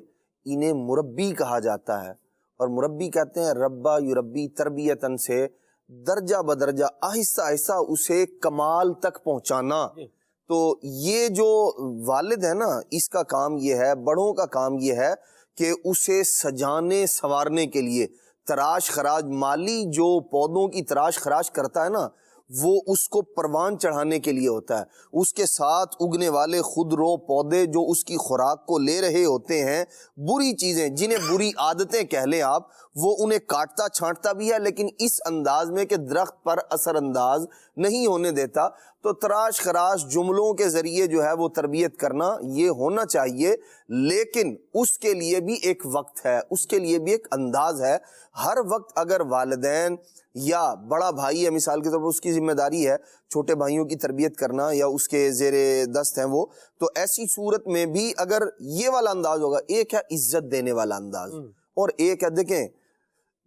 E: انہیں مربی کہا جاتا ہے. اور مربی کہتے ہیں ربا یربی تربیتاً سے درجہ بدرجہ آہستہ آہستہ اسے کمال تک پہنچانا. تو یہ جو والد ہے نا اس کا کام یہ ہے, بڑوں کا کام یہ ہے کہ اسے سجانے سنوارنے کے لیے تراش خراج, مالی جو پودوں کی تراش خراج کرتا ہے نا وہ اس کو پروان چڑھانے کے لیے ہوتا ہے. اس کے ساتھ اگنے والے خود رو پودے جو اس کی خوراک کو لے رہے ہوتے ہیں, بری چیزیں جنہیں بری عادتیں کہہ لیں آپ, وہ انہیں کاٹتا چھانٹتا بھی ہے لیکن اس انداز میں کہ درخت پر اثر انداز نہیں ہونے دیتا. تو تراش خراش جملوں کے ذریعے جو ہے وہ تربیت کرنا یہ ہونا چاہیے, لیکن اس کے لیے بھی ایک وقت ہے, اس کے لیے بھی ایک انداز ہے. ہر وقت اگر والدین یا بڑا بھائی ہے مثال کے طور پر, اس کی ذمہ داری ہے چھوٹے بھائیوں کی تربیت کرنا یا اس کے زیر دست ہیں وہ, تو ایسی صورت میں بھی اگر یہ والا انداز ہوگا, ایک ہے عزت دینے والا انداز اور ایک ہے دیکھیں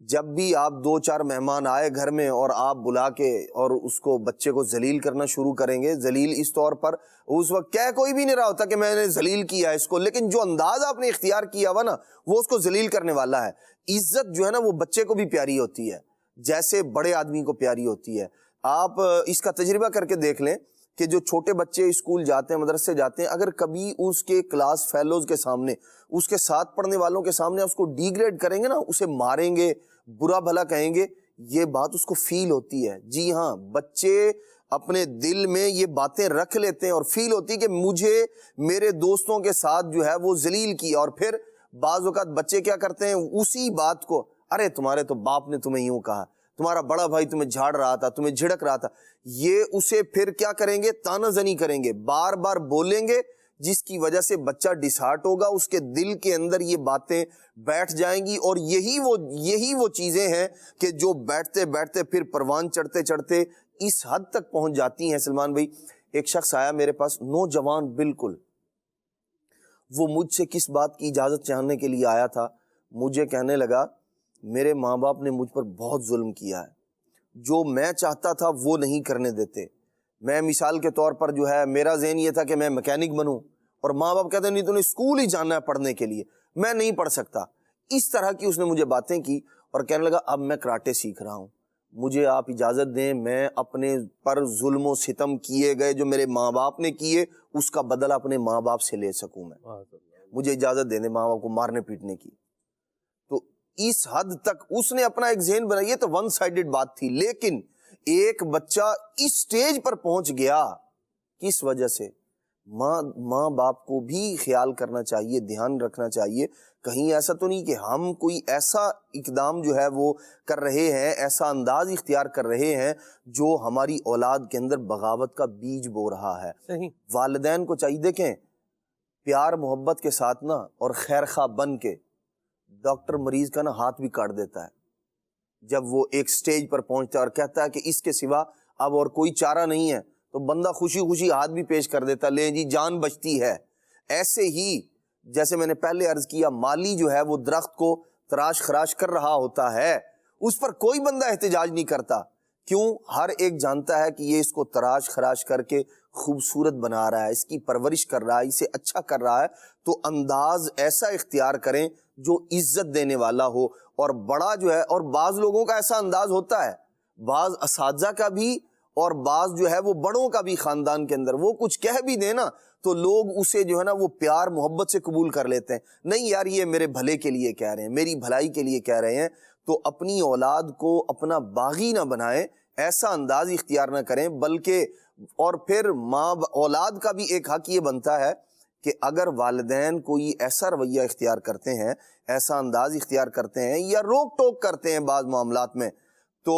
E: جب بھی آپ 2-4 مہمان آئے گھر میں اور آپ بلا کے اور اس کو بچے کو ذلیل کرنا شروع کریں گے, ذلیل اس طور پر اس وقت کہہ کوئی بھی نہیں رہا ہوتا کہ میں نے ذلیل کیا اس کو, لیکن جو انداز آپ نے اختیار کیا ہوا نا وہ اس کو ذلیل کرنے والا ہے. عزت جو ہے نا وہ بچے کو بھی پیاری ہوتی ہے جیسے بڑے آدمی کو پیاری ہوتی ہے. آپ اس کا تجربہ کر کے دیکھ لیں کہ جو چھوٹے بچے اسکول جاتے ہیں مدرسے جاتے ہیں, اگر کبھی اس کے کلاس فیلوز کے سامنے, اس کے ساتھ پڑھنے والوں کے سامنے اس کو ڈی گریڈ کریں گے نا, اسے ماریں گے, برا بھلا کہیں گے, یہ بات اس کو فیل ہوتی ہے. جی ہاں, بچے اپنے دل میں یہ باتیں رکھ لیتے ہیں اور فیل ہوتی ہے کہ مجھے میرے دوستوں کے ساتھ جو ہے وہ ذلیل کیا. اور پھر بعض اوقات بچے کیا کرتے ہیں, اسی بات کو, ارے تمہارے تو باپ نے تمہیں یوں کہا, تمہارا بڑا بھائی تمہیں جھاڑ رہا تھا, تمہیں جھڑک رہا تھا, یہ اسے پھر کیا کریں گے, تانا زنی کریں گے, بار بار بولیں گے, جس کی وجہ سے بچہ ڈسہارٹ ہوگا, اس کے دل کے اندر یہ باتیں بیٹھ جائیں گی. اور یہی وہ چیزیں ہیں کہ جو بیٹھتے بیٹھتے پھر پروان چڑھتے چڑھتے اس حد تک پہنچ جاتی ہیں. سلمان بھائی, ایک شخص آیا میرے پاس, نوجوان بالکل, وہ مجھ سے کس بات کی اجازت چاہنے کے لیے آیا تھا, مجھے کہنے لگا میرے ماں باپ نے مجھ پر بہت ظلم کیا ہے, جو میں چاہتا تھا وہ نہیں کرنے دیتے. میں مثال کے طور پر جو ہے میرا ذہن یہ تھا کہ میں میکینک بنوں, اور ماں باپ کہتے ہیں نہیں تو نے اسکول ہی جانا ہے پڑھنے کے لیے, میں نہیں پڑھ سکتا. اس طرح کی اس نے مجھے باتیں کی اور کہنے لگا اب میں کراٹے سیکھ رہا ہوں, مجھے آپ اجازت دیں میں اپنے پر ظلم و ستم کیے گئے جو میرے ماں باپ نے کیے اس کا بدلہ اپنے ماں باپ سے لے سکوں, میں مجھے اجازت دیں ماں باپ کو مارنے پیٹنے کی. تو اس حد تک اس نے اپنا ایک ذہن بنایا. یہ تو ون سائیڈڈ بات تھی, لیکن ایک بچہ اس سٹیج پر پہنچ گیا کس وجہ سے, ماں باپ کو بھی خیال کرنا چاہیے, دھیان رکھنا چاہیے. کہیں ایسا تو نہیں کہ ہم کوئی ایسا اقدام جو ہے وہ کر رہے ہیں, ایسا انداز اختیار کر رہے ہیں جو ہماری اولاد کے اندر بغاوت کا بیج بو رہا ہے. والدین کو چاہیے دیکھیں پیار محبت کے ساتھ نا اور خیر خواہ بن کے, ڈاکٹر مریض کا نا ہاتھ بھی کاٹ دیتا ہے جب وہ ایک سٹیج پر پہنچتا ہے اور کہتا ہے کہ اس کے سوا اب اور کوئی چارہ نہیں ہے, تو بندہ خوشی خوشی ہاتھ بھی پیش کر دیتا, لیں جی جان بچتی ہے. ایسے ہی جیسے میں نے پہلے عرض کیا مالی جو ہے وہ درخت کو تراش خراش کر رہا ہوتا ہے، اس پر کوئی بندہ احتجاج نہیں کرتا، کیوں؟ ہر ایک جانتا ہے کہ یہ اس کو تراش خراش کر کے خوبصورت بنا رہا ہے، اس کی پرورش کر رہا ہے، اسے اچھا کر رہا ہے، تو انداز ایسا اختیار کریں جو عزت دینے والا ہو۔ اور بڑا جو ہے، اور بعض لوگوں کا ایسا انداز ہوتا ہے، بعض اساتذہ کا بھی اور بعض جو ہے وہ بڑوں کا بھی خاندان کے اندر، وہ کچھ کہہ بھی دے نا تو لوگ اسے جو ہے نا وہ پیار محبت سے قبول کر لیتے ہیں، نہیں یار یہ میرے بھلے کے لیے کہہ رہے ہیں، میری بھلائی کے لیے کہہ رہے ہیں۔ تو اپنی اولاد کو اپنا باغی نہ بنائیں، ایسا انداز اختیار نہ کریں، بلکہ اور پھر ماں اولاد کا بھی ایک حق یہ بنتا ہے کہ اگر والدین کوئی ایسا رویہ اختیار کرتے ہیں، ایسا انداز اختیار کرتے ہیں یا روک ٹوک کرتے ہیں بعض معاملات میں، تو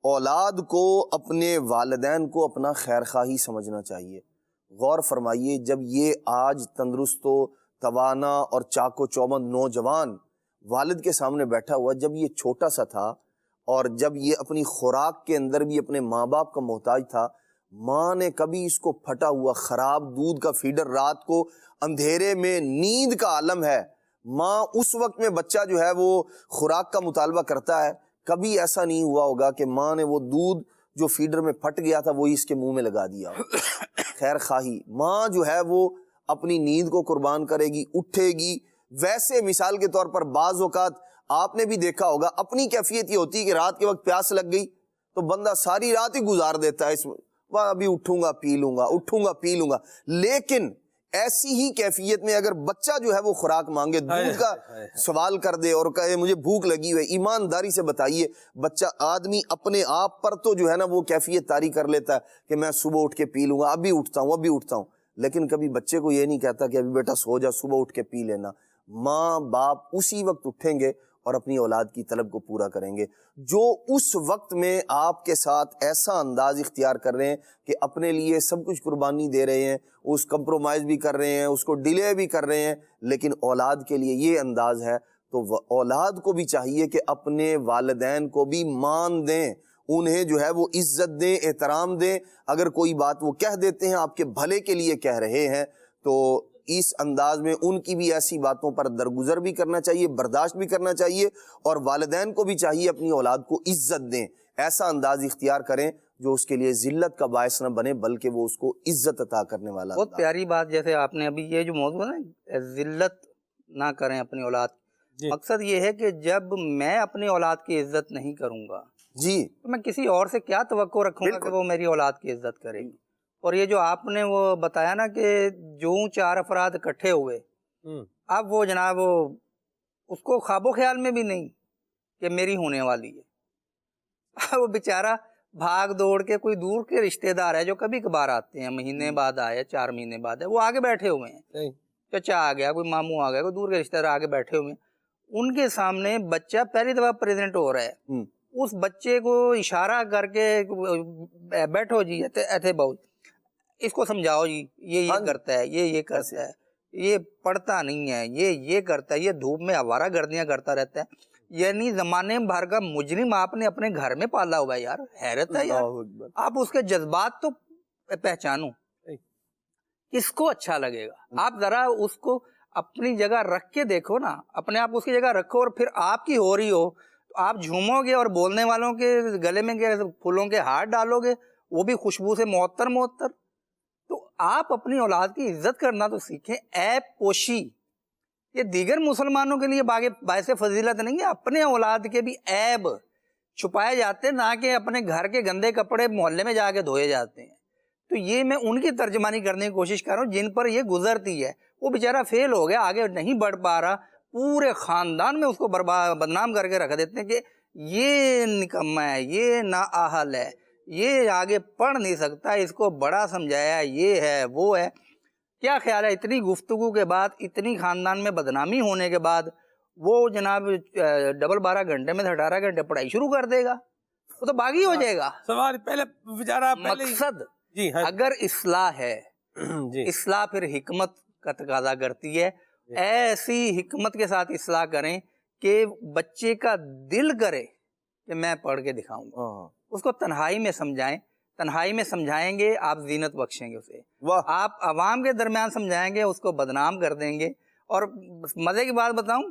E: اولاد کو اپنے والدین کو اپنا خیر خواہی سمجھنا چاہیے۔ غور فرمائیے، جب یہ آج تندرست و توانا اور چاق و چوبند نوجوان والد کے سامنے بیٹھا ہوا، جب یہ چھوٹا سا تھا اور جب یہ اپنی خوراک کے اندر بھی اپنے ماں باپ کا محتاج تھا، ماں نے کبھی اس کو پھٹا ہوا خراب دودھ کا فیڈر، رات کو اندھیرے میں نیند کا عالم ہے، ماں اس وقت میں بچہ جو ہے وہ خوراک کا مطالبہ کرتا ہے، کبھی ایسا نہیں ہوا ہوگا کہ ماں نے وہ دودھ جو فیڈر میں پھٹ گیا تھا وہی اس کے منہ میں لگا دیا ہو۔ خیر خواہی، ماں جو ہے وہ اپنی نیند کو قربان کرے گی، اٹھے گی۔ ویسے مثال کے طور پر بعض اوقات آپ نے بھی دیکھا ہوگا، اپنی کیفیت یہ ہوتی ہے کہ رات کے وقت پیاس لگ گئی تو بندہ ساری رات ہی گزار دیتا ہے، اس میں ابھی اٹھوں گا پی لوں گا، اٹھوں گا پی لوں گا۔ لیکن ایسی ہی کیفیت میں اگر بچہ جو ہے وہ خوراک مانگے، دودھ کا سوال کر دے اور کہے مجھے بھوک لگی ہوئی، ایمانداری سے بتائیے بچہ آدمی اپنے آپ پر تو جو ہے نا وہ کیفیت طاری کر لیتا ہے کہ میں صبح اٹھ کے پی لوں گا، ابھی اٹھتا ہوں ابھی اٹھتا ہوں، لیکن کبھی بچے کو یہ نہیں کہتا کہ ابھی بیٹا سو جا، صبح اٹھ کے پی لینا۔ ماں باپ اسی وقت اٹھیں گے اور اپنی اولاد کی طلب کو پورا کریں گے، جو اس وقت میں آپ کے ساتھ ایسا انداز اختیار کر رہے ہیں کہ اپنے لیے سب کچھ قربانی دے رہے ہیں، اس کمپرومائز بھی کر رہے ہیں، اس کو ڈیلے بھی کر رہے ہیں، لیکن اولاد کے لیے یہ انداز ہے، تو اولاد کو بھی چاہیے کہ اپنے والدین کو بھی مان دیں، انہیں جو ہے وہ عزت دیں، احترام دیں۔ اگر کوئی بات وہ کہہ دیتے ہیں آپ کے بھلے کے لیے کہہ رہے ہیں، تو اس انداز میں ان کی بھی ایسی باتوں پر درگزر بھی کرنا چاہیے، برداشت بھی کرنا چاہیے، اور والدین کو بھی چاہیے اپنی اولاد کو عزت دیں، ایسا انداز اختیار کریں جو اس کے لیے ذلت کا باعث نہ بنے بلکہ وہ اس کو عزت عطا کرنے والا۔
F: بہت پیاری بات جیسے آپ نے ابھی یہ جو موضوع ہے نا، ذلت نہ کریں اپنی اولاد، مقصد یہ ہے کہ جب میں اپنی اولاد کی عزت نہیں کروں گا
E: جی
F: تو میں کسی اور سے کیا توقع رکھوں گا کہ وہ میری اولاد کی عزت کرے گی۔ اور یہ جو آپ نے وہ بتایا نا کہ جو 4 افراد اکٹھے ہوئے، اب وہ جناب اس کو خواب و خیال میں بھی نہیں کہ میری ہونے والی ہے، وہ بیچارہ بھاگ دوڑ کے کوئی دور کے رشتہ دار ہے جو کبھی کبھار آتے ہیں، مہینے بعد آئے، 4 مہینے بعد ہے، وہ آگے بیٹھے ہوئے ہیں، چچا آ گیا، کوئی ماموں آ گیا، کوئی دور کے رشتہ دار آگے بیٹھے ہوئے ہیں، ان کے سامنے بچہ پہلی دفعہ پریزنٹ ہو رہا ہے، اس بچے کو اشارہ کر کے بیٹھو جی ایتھے بہو، اس کو سمجھاؤ جی یہ کرتا ہے، یہ کرتا ہے، یہ پڑھتا نہیں ہے، یہ کرتا ہے، یہ دھوپ میں آوارہ گردیاں کرتا رہتا ہے، یعنی زمانے بھر کا مجرم آپ نے اپنے گھر میں پالا ہوا ہے۔ یار حیرت ہے یار، آپ اس کے جذبات تو پہچانو، کس کو اچھا لگے گا؟ آپ ذرا اس کو اپنی جگہ رکھ کے دیکھو نا، اپنے آپ اس کی جگہ رکھو، اور پھر آپ کی ہو رہی ہو تو آپ جھومو گے اور بولنے والوں کے گلے میں پھولوں کے ہار ڈالو گے، وہ بھی خوشبو سے معطر معطر۔ تو آپ اپنی اولاد کی عزت کرنا تو سیکھیں۔ عیب پوشی یہ دیگر مسلمانوں کے لیے باعث فضیلت نہیں ہے، اپنے اولاد کے بھی عیب چھپائے جاتے ہیں، نہ کہ اپنے گھر کے گندے کپڑے محلے میں جا کے دھوئے جاتے ہیں۔ تو یہ میں ان کی ترجمانی کرنے کی کوشش کر رہا ہوں جن پر یہ گزرتی ہے، وہ بیچارہ فیل ہو گیا، آگے نہیں بڑھ پا رہا، پورے خاندان میں اس کو بدنام کر کے رکھ دیتے ہیں کہ یہ نکما ہے، یہ نااہل ہے، یہ آگے پڑھ نہیں سکتا، اس کو بڑا سمجھایا، یہ ہے وہ ہے۔ کیا خیال ہے اتنی گفتگو کے بعد، اتنی خاندان میں بدنامی ہونے کے بعد، وہ جناب 12 گھنٹے میں سے 18 گھنٹے پڑھائی شروع کر دے گا؟ وہ تو باغی ہو جائے گا۔
B: سوال پہلے بیچارہ
F: مقصد اگر اصلاح ہے، اصلاح پھر حکمت کا تقاضا کرتی ہے، ایسی حکمت کے ساتھ اصلاح کریں کہ بچے کا دل کرے کہ میں پڑھ کے دکھاؤں گا۔ اس کو تنہائی میں سمجھائیں، تنہائی میں سمجھائیں گے آپ زینت بخشیں گے اسے، آپ عوام کے درمیان سمجھائیں گے اس کو بدنام کر دیں گے، اور مزے کی بات بتاؤں،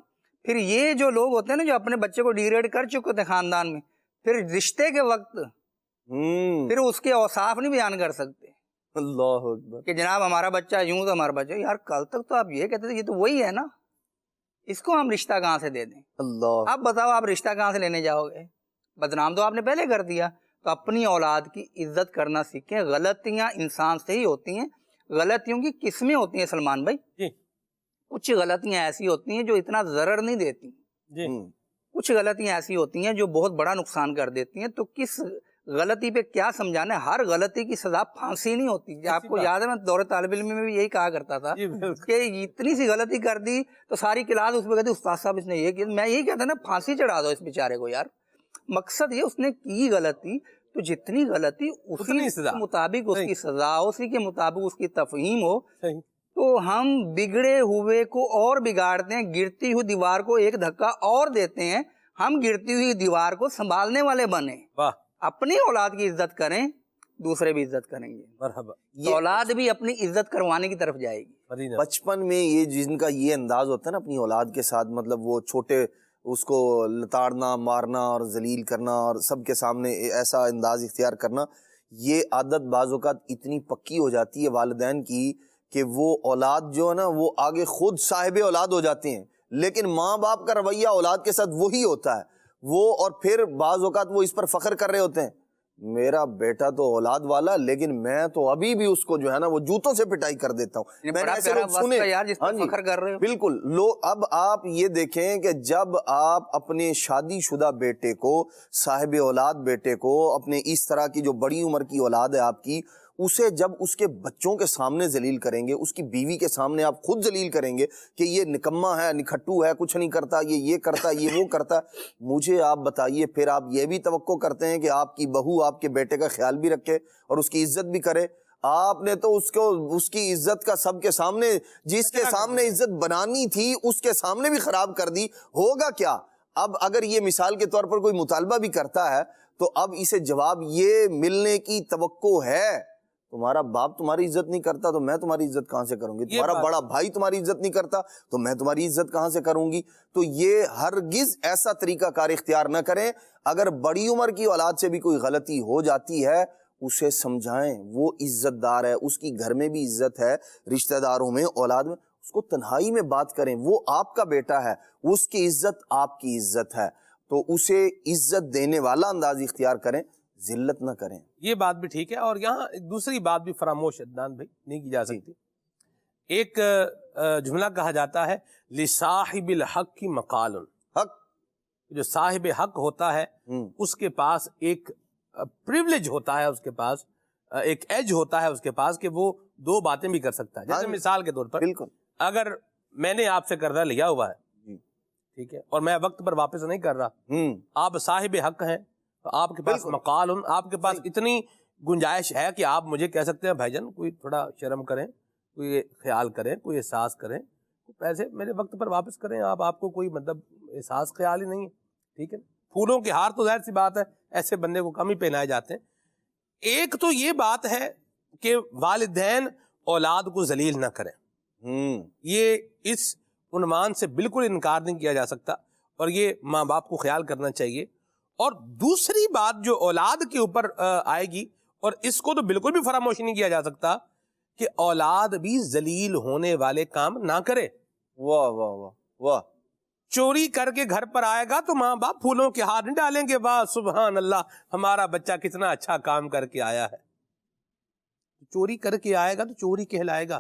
F: پھر یہ جو لوگ ہوتے ہیں نا جو اپنے بچے کو ڈیگریڈ کر چکے ہوتے ہیں خاندان میں، پھر رشتے کے وقت پھر اس کے اوصاف نہیں بیان کر سکتے
E: اللہ اکبر
F: کہ جناب ہمارا بچہ یوں تو ہمارا بچہ، یار کل تک تو آپ یہ کہتے تھے یہ تو وہی ہے نا، اس کو ہم رشتہ کہاں سے دے دیں؟
E: اللہ
F: اب بتاؤ آپ رشتہ کہاں سے لینے جاؤ گے؟ بدنام تو آپ نے پہلے کر دیا۔ تو اپنی اولاد کی عزت کرنا سیکھیں۔ غلطیاں انسان سے ہی ہوتی ہیں، غلطیوں کی قسمیں ہوتی ہیں سلمان بھائی،
B: جی
F: کچھ غلطیاں ایسی ہوتی ہیں جو اتنا ضرر نہیں دیتی،
B: جی
F: کچھ غلطیاں ایسی ہوتی ہیں جو بہت بڑا نقصان کر دیتی ہیں۔ تو کس غلطی پہ کیا سمجھانا ہے؟ ہر غلطی کی سزا پھانسی نہیں ہوتی۔ آپ کو یاد ہے میں دور طالب علم میں بھی یہی کہا کرتا تھا
B: جی بالکل۔
F: کہ اتنی سی غلطی کر دی تو ساری کلاس اس پہ کہتی استاد صاحب اس نے یہ کیا، میں یہی کہتا نا پھانسی چڑھا دو اس بیچارے کو یار۔ مقصد یہ اس نے کی غلطی تو جتنی غلطی اسی
B: سزا،
F: کے مطابق اس کی سزا ہو، اسی کے مطابق اس کی تفہیم ہو۔
B: صحیح۔
F: تو ہم بگڑے ہوئے کو اور بگاڑتے ہیں، گرتی ہوئی دیوار کو ایک دھکا اور دیتے ہیں۔ ہم گرتی ہوئی دیوار کو سنبھالنے والے بنے،
B: واہ
F: اپنی اولاد کی عزت کریں، دوسرے بھی عزت کریں گے،
B: مرحبا۔
F: تو اولاد بھی اپنی عزت کروانے کی طرف جائے گی۔
E: بچپن میں یہ جن کا یہ انداز ہوتا ہے نا اپنی اولاد کے ساتھ، مطلب وہ چھوٹے اس کو لتاڑنا، مارنا اور ذلیل کرنا اور سب کے سامنے ایسا انداز اختیار کرنا، یہ عادت بعض اوقات اتنی پکی ہو جاتی ہے والدین کی کہ وہ اولاد جو ہے نا وہ آگے خود صاحب اولاد ہو جاتے ہیں، لیکن ماں باپ کا رویہ اولاد کے ساتھ وہی ہوتا ہے وہ، اور پھر بعض اوقات وہ اس پر فخر کر رہے ہوتے ہیں میرا بیٹا تو اولاد والا، لیکن میں تو ابھی بھی اس کو جو ہے نا وہ جوتوں سے پٹائی کر دیتا ہوں۔ میں نے ایسے لوگ سنے، ہاں جی بالکل۔ اب آپ یہ دیکھیں کہ جب آپ اپنے شادی شدہ بیٹے کو، صاحب اولاد بیٹے کو، اپنے اس طرح کی جو بڑی عمر کی اولاد ہے آپ کی، اسے جب اس کے بچوں کے سامنے ذلیل کریں گے، اس کی بیوی کے سامنے آپ خود ذلیل کریں گے کہ یہ نکما ہے، نکھٹو ہے، کچھ نہیں کرتا، یہ کرتا، یہ وہ کرتا، مجھے آپ بتائیے پھر آپ یہ بھی توقع کرتے ہیں کہ آپ کی بہو آپ کے بیٹے کا خیال بھی رکھے اور اس کی عزت بھی کرے؟ آپ نے تو اس کی عزت کا سب کے سامنے، جس کے سامنے عزت بنانی تھی اس کے سامنے بھی خراب کر دی۔ ہوگا کیا اب اگر یہ مثال کے طور پر کوئی مطالبہ بھی کرتا ہے تو اب اسے جواب یہ ملنے کی توقع ہے تمہارا باپ تمہاری عزت نہیں کرتا تو میں تمہاری عزت کہاں سے کروں گی، تمہارا بڑا بھائی تمہاری عزت نہیں کرتا تو میں تمہاری عزت کہاں سے کروں گی۔ تو یہ ہرگز ایسا طریقہ کار اختیار نہ کریں۔ اگر بڑی عمر کی اولاد سے بھی کوئی غلطی ہو جاتی ہے اسے سمجھائیں، وہ عزت دار ہے، اس کی گھر میں بھی عزت ہے، رشتہ داروں میں، اولاد میں، اس کو تنہائی میں بات کریں، وہ آپ کا بیٹا ہے، اس کی عزت آپ کی عزت ہے، تو اسے عزت دینے والا انداز اختیار کریں، ذلت نہ کریں۔
B: یہ بات بھی ٹھیک ہے، اور یہاں ایک دوسری بات بھی فراموش عدنان بھائی نہیں کی جا سکتی۔ ایک جملہ کہا جاتا ہے لصاحب الحق کی مقال،
E: حق
B: جو صاحب حق ہوتا ہے اس کے پاس ایک پریولیج ہوتا ہے، اس کے پاس ایک ایج ہوتا ہے اس کے پاس کہ وہ دو باتیں بھی کر سکتا ہے۔ جیسے مثال کے طور پر
E: بالکل،
B: اگر میں نے آپ سے قرضہ لیا ہوا ہے، ٹھیک ہے، اور میں وقت پر واپس نہیں کر رہا، آپ صاحب حق ہیں، تو آپ کے پاس مقال، آپ کے پاس اتنی گنجائش ہے کہ آپ مجھے کہہ سکتے ہیں بھائی جان کوئی تھوڑا شرم کریں، کوئی خیال کریں، کوئی احساس کریں، پیسے میرے وقت پر واپس کریں۔ آپ کو کوئی مطلب احساس خیال ہی نہیں ہے، ٹھیک ہے۔ پھولوں کے ہار تو ظاہر سی بات ہے ایسے بندے کو کم ہی پہنائے جاتے ہیں۔ ایک تو یہ بات ہے کہ والدین اولاد کو ذلیل نہ کریں، یہ اس عنوان سے بالکل انکار نہیں کیا جا سکتا، اور یہ ماں باپ کو خیال کرنا چاہیے۔ اور دوسری بات جو اولاد کے اوپر آئے گی، اور اس کو تو بالکل بھی فراموش نہیں کیا جا سکتا، کہ اولاد بھی ذلیل ہونے والے کام نہ کرے۔
E: واہ واہ واہ واہ،
B: چوری کر کے گھر پر آئے گا تو ماں باپ پھولوں کے ہار نہیں ڈالیں گے، واہ سبحان اللہ ہمارا بچہ کتنا اچھا کام کر کے آیا ہے۔ چوری کر کے آئے گا تو چوری کہلائے گا،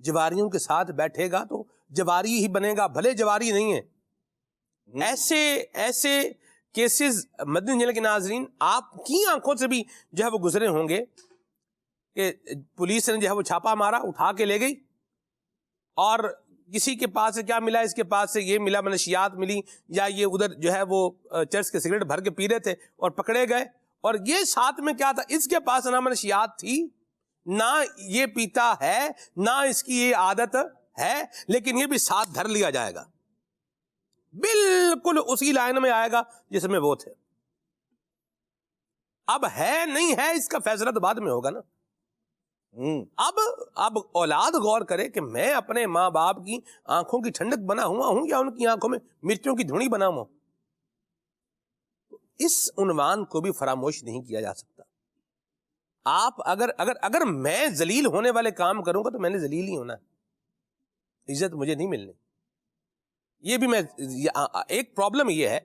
B: جواریوں کے ساتھ بیٹھے گا تو جواری ہی بنے گا، بھلے جواری نہیں ہے۔ ایسے کیسز مدنی چینل کے ناظرین آپ کی آنکھوں سے بھی جو ہے وہ گزرے ہوں گے کہ پولیس نے جو ہے وہ چھاپا مارا، اٹھا کے لے گئی، اور کسی کے پاس سے کیا ملا، اس کے پاس سے یہ ملا، منشیات ملی، یا یہ ادھر جو ہے وہ چرس کے سگریٹ بھر کے پی رہے تھے اور پکڑے گئے، اور یہ ساتھ میں کیا تھا، اس کے پاس نہ منشیات تھی، نہ یہ پیتا ہے، نہ اس کی یہ عادت ہے، لیکن یہ بھی ساتھ دھر لیا جائے گا، بالکل اسی لائن میں آئے گا جس میں وہ تھے۔ اب ہے نہیں ہے اس کا فیصلہ تو بعد میں ہوگا نا، اب اولاد غور کرے کہ میں اپنے ماں باپ کی آنکھوں کی ٹھنڈک بنا ہوا ہوں یا ان کی آنکھوں میں مرچوں کی دھوڑی بنا ہوا ہوں. اس عنوان کو بھی فراموش نہیں کیا جا سکتا. آپ اگر میں ذلیل ہونے والے کام کروں گا تو میں نے ذلیل ہی ہونا ہے, عزت مجھے نہیں ملنی. یہ بھی میں ایک پرابلم یہ ہے,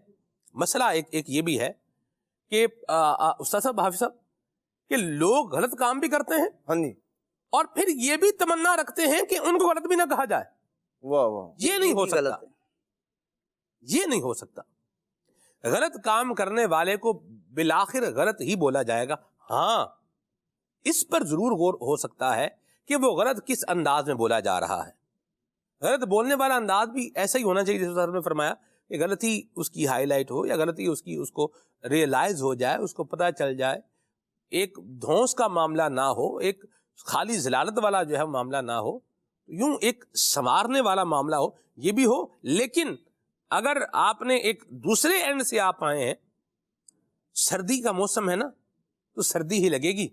B: مسئلہ ایک یہ بھی ہے کہ استاد صاحب, حافظ صاحب, کہ لوگ غلط کام بھی کرتے ہیں,
E: ہاں جی,
B: اور پھر یہ بھی تمنا رکھتے ہیں کہ ان کو غلط بھی نہ کہا جائے.
E: واہ واہ,
B: یہ نہیں ہو سکتا, یہ نہیں ہو سکتا. غلط کام کرنے والے کو بالآخر غلط ہی بولا جائے گا. ہاں, اس پر ضرور غور ہو سکتا ہے کہ وہ غلط کس انداز میں بولا جا رہا ہے. غلط بولنے والا انداز بھی ایسا ہی ہونا چاہیے جیسے سر نے فرمایا کہ غلطی اس کی ہائی لائٹ ہو یا غلطی اس کو ریئلائز ہو جائے, اس کو پتہ چل جائے. ایک دھونس کا معاملہ نہ ہو, ایک خالی ضلالت والا جو ہے معاملہ نہ ہو, یوں ایک سنوارنے والا معاملہ ہو, یہ بھی ہو. لیکن اگر آپ نے ایک دوسرے اینڈ سے آپ آئے ہیں, سردی کا موسم ہے نا تو سردی ہی لگے گی,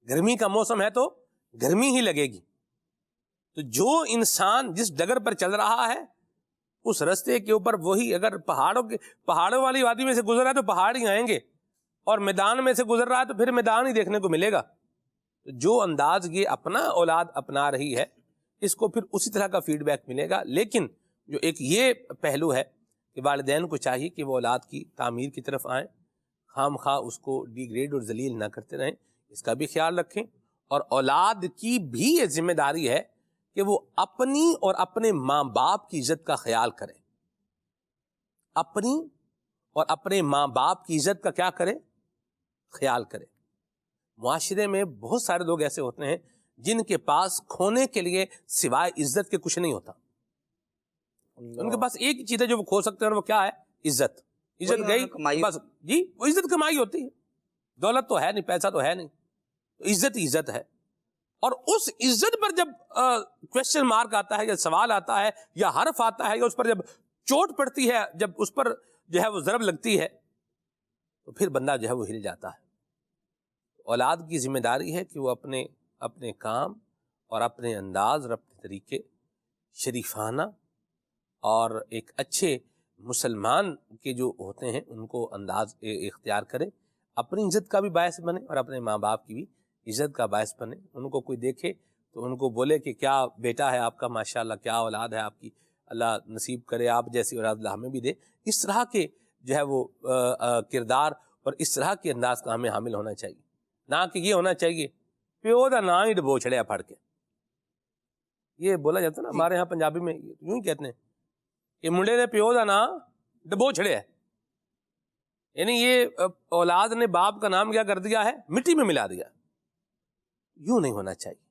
B: گرمی کا موسم ہے تو گرمی ہی لگے گی. تو جو انسان جس ڈگر پر چل رہا ہے اس رستے کے اوپر وہی, اگر پہاڑوں والی وادی میں سے گزر رہا ہے تو پہاڑ ہی آئیں گے, اور میدان میں سے گزر رہا ہے تو پھر میدان ہی دیکھنے کو ملے گا. جو انداز یہ اپنا اولاد اپنا رہی ہے اس کو پھر اسی طرح کا فیڈ بیک ملے گا. لیکن جو ایک یہ پہلو ہے کہ والدین کو چاہیے کہ وہ اولاد کی تعمیر کی طرف آئیں, خام خواہ اس کو ڈیگریڈ اور ذلیل نہ کرتے رہیں, اس کا بھی خیال رکھیں. اور اولاد کی بھی یہ ذمہ داری ہے کہ وہ اپنی اور اپنے ماں باپ کی عزت کا خیال کریں. اپنی اور اپنے ماں باپ کی عزت کا کیا کریں, خیال کریں. معاشرے میں بہت سارے لوگ ایسے ہوتے ہیں جن کے پاس کھونے کے لیے سوائے عزت کے کچھ نہیں ہوتا. ان کے پاس ایک ہی چیز ہے جو وہ کھو سکتے ہیں, اور وہ کیا ہے, عزت. عزت گئی بس, جی وہ عزت کمائی ہوتی ہے, دولت تو ہے نہیں, پیسہ تو ہے نہیں, عزت ہی عزت ہے. اور اس عزت پر جب کوشچن مارک آتا ہے یا سوال آتا ہے یا حرف آتا ہے یا اس پر جب چوٹ پڑتی ہے, جب اس پر جو ہے وہ ضرب لگتی ہے, تو پھر بندہ جو ہے وہ ہل جاتا ہے. اولاد کی ذمہ داری ہے کہ وہ اپنے کام اور اپنے انداز اور اپنے طریقے شریفانہ اور ایک اچھے مسلمان کے جو ہوتے ہیں ان کو انداز اختیار کرے, اپنی عزت کا بھی باعث بنے اور اپنے ماں باپ کی بھی عزت کا باعث بنے. ان کو کوئی دیکھے تو ان کو بولے کہ کیا بیٹا ہے آپ کا, ماشاءاللہ کیا اولاد ہے آپ کی, اللہ نصیب کرے آپ جیسی اولاد اللہ ہمیں بھی دے. اس طرح کے جو ہے وہ کردار اور اس طرح کے انداز کا ہمیں حامل ہونا چاہیے. نہ کہ یہ ہونا چاہیے پیو دا نا ہی ڈبو چھڑیا پھڑ کے. یہ بولا جاتا ہے نا ہمارے ہاں پنجابی میں, یوں ہی کہتے ہیں کہ منڈے نے پیو دا نا ڈبو چھڑیا, یعنی یہ اولاد نے باپ کا نام کیا کر دیا ہے, مٹی میں ملا دیا. یوں نہیں ہونا چاہیے.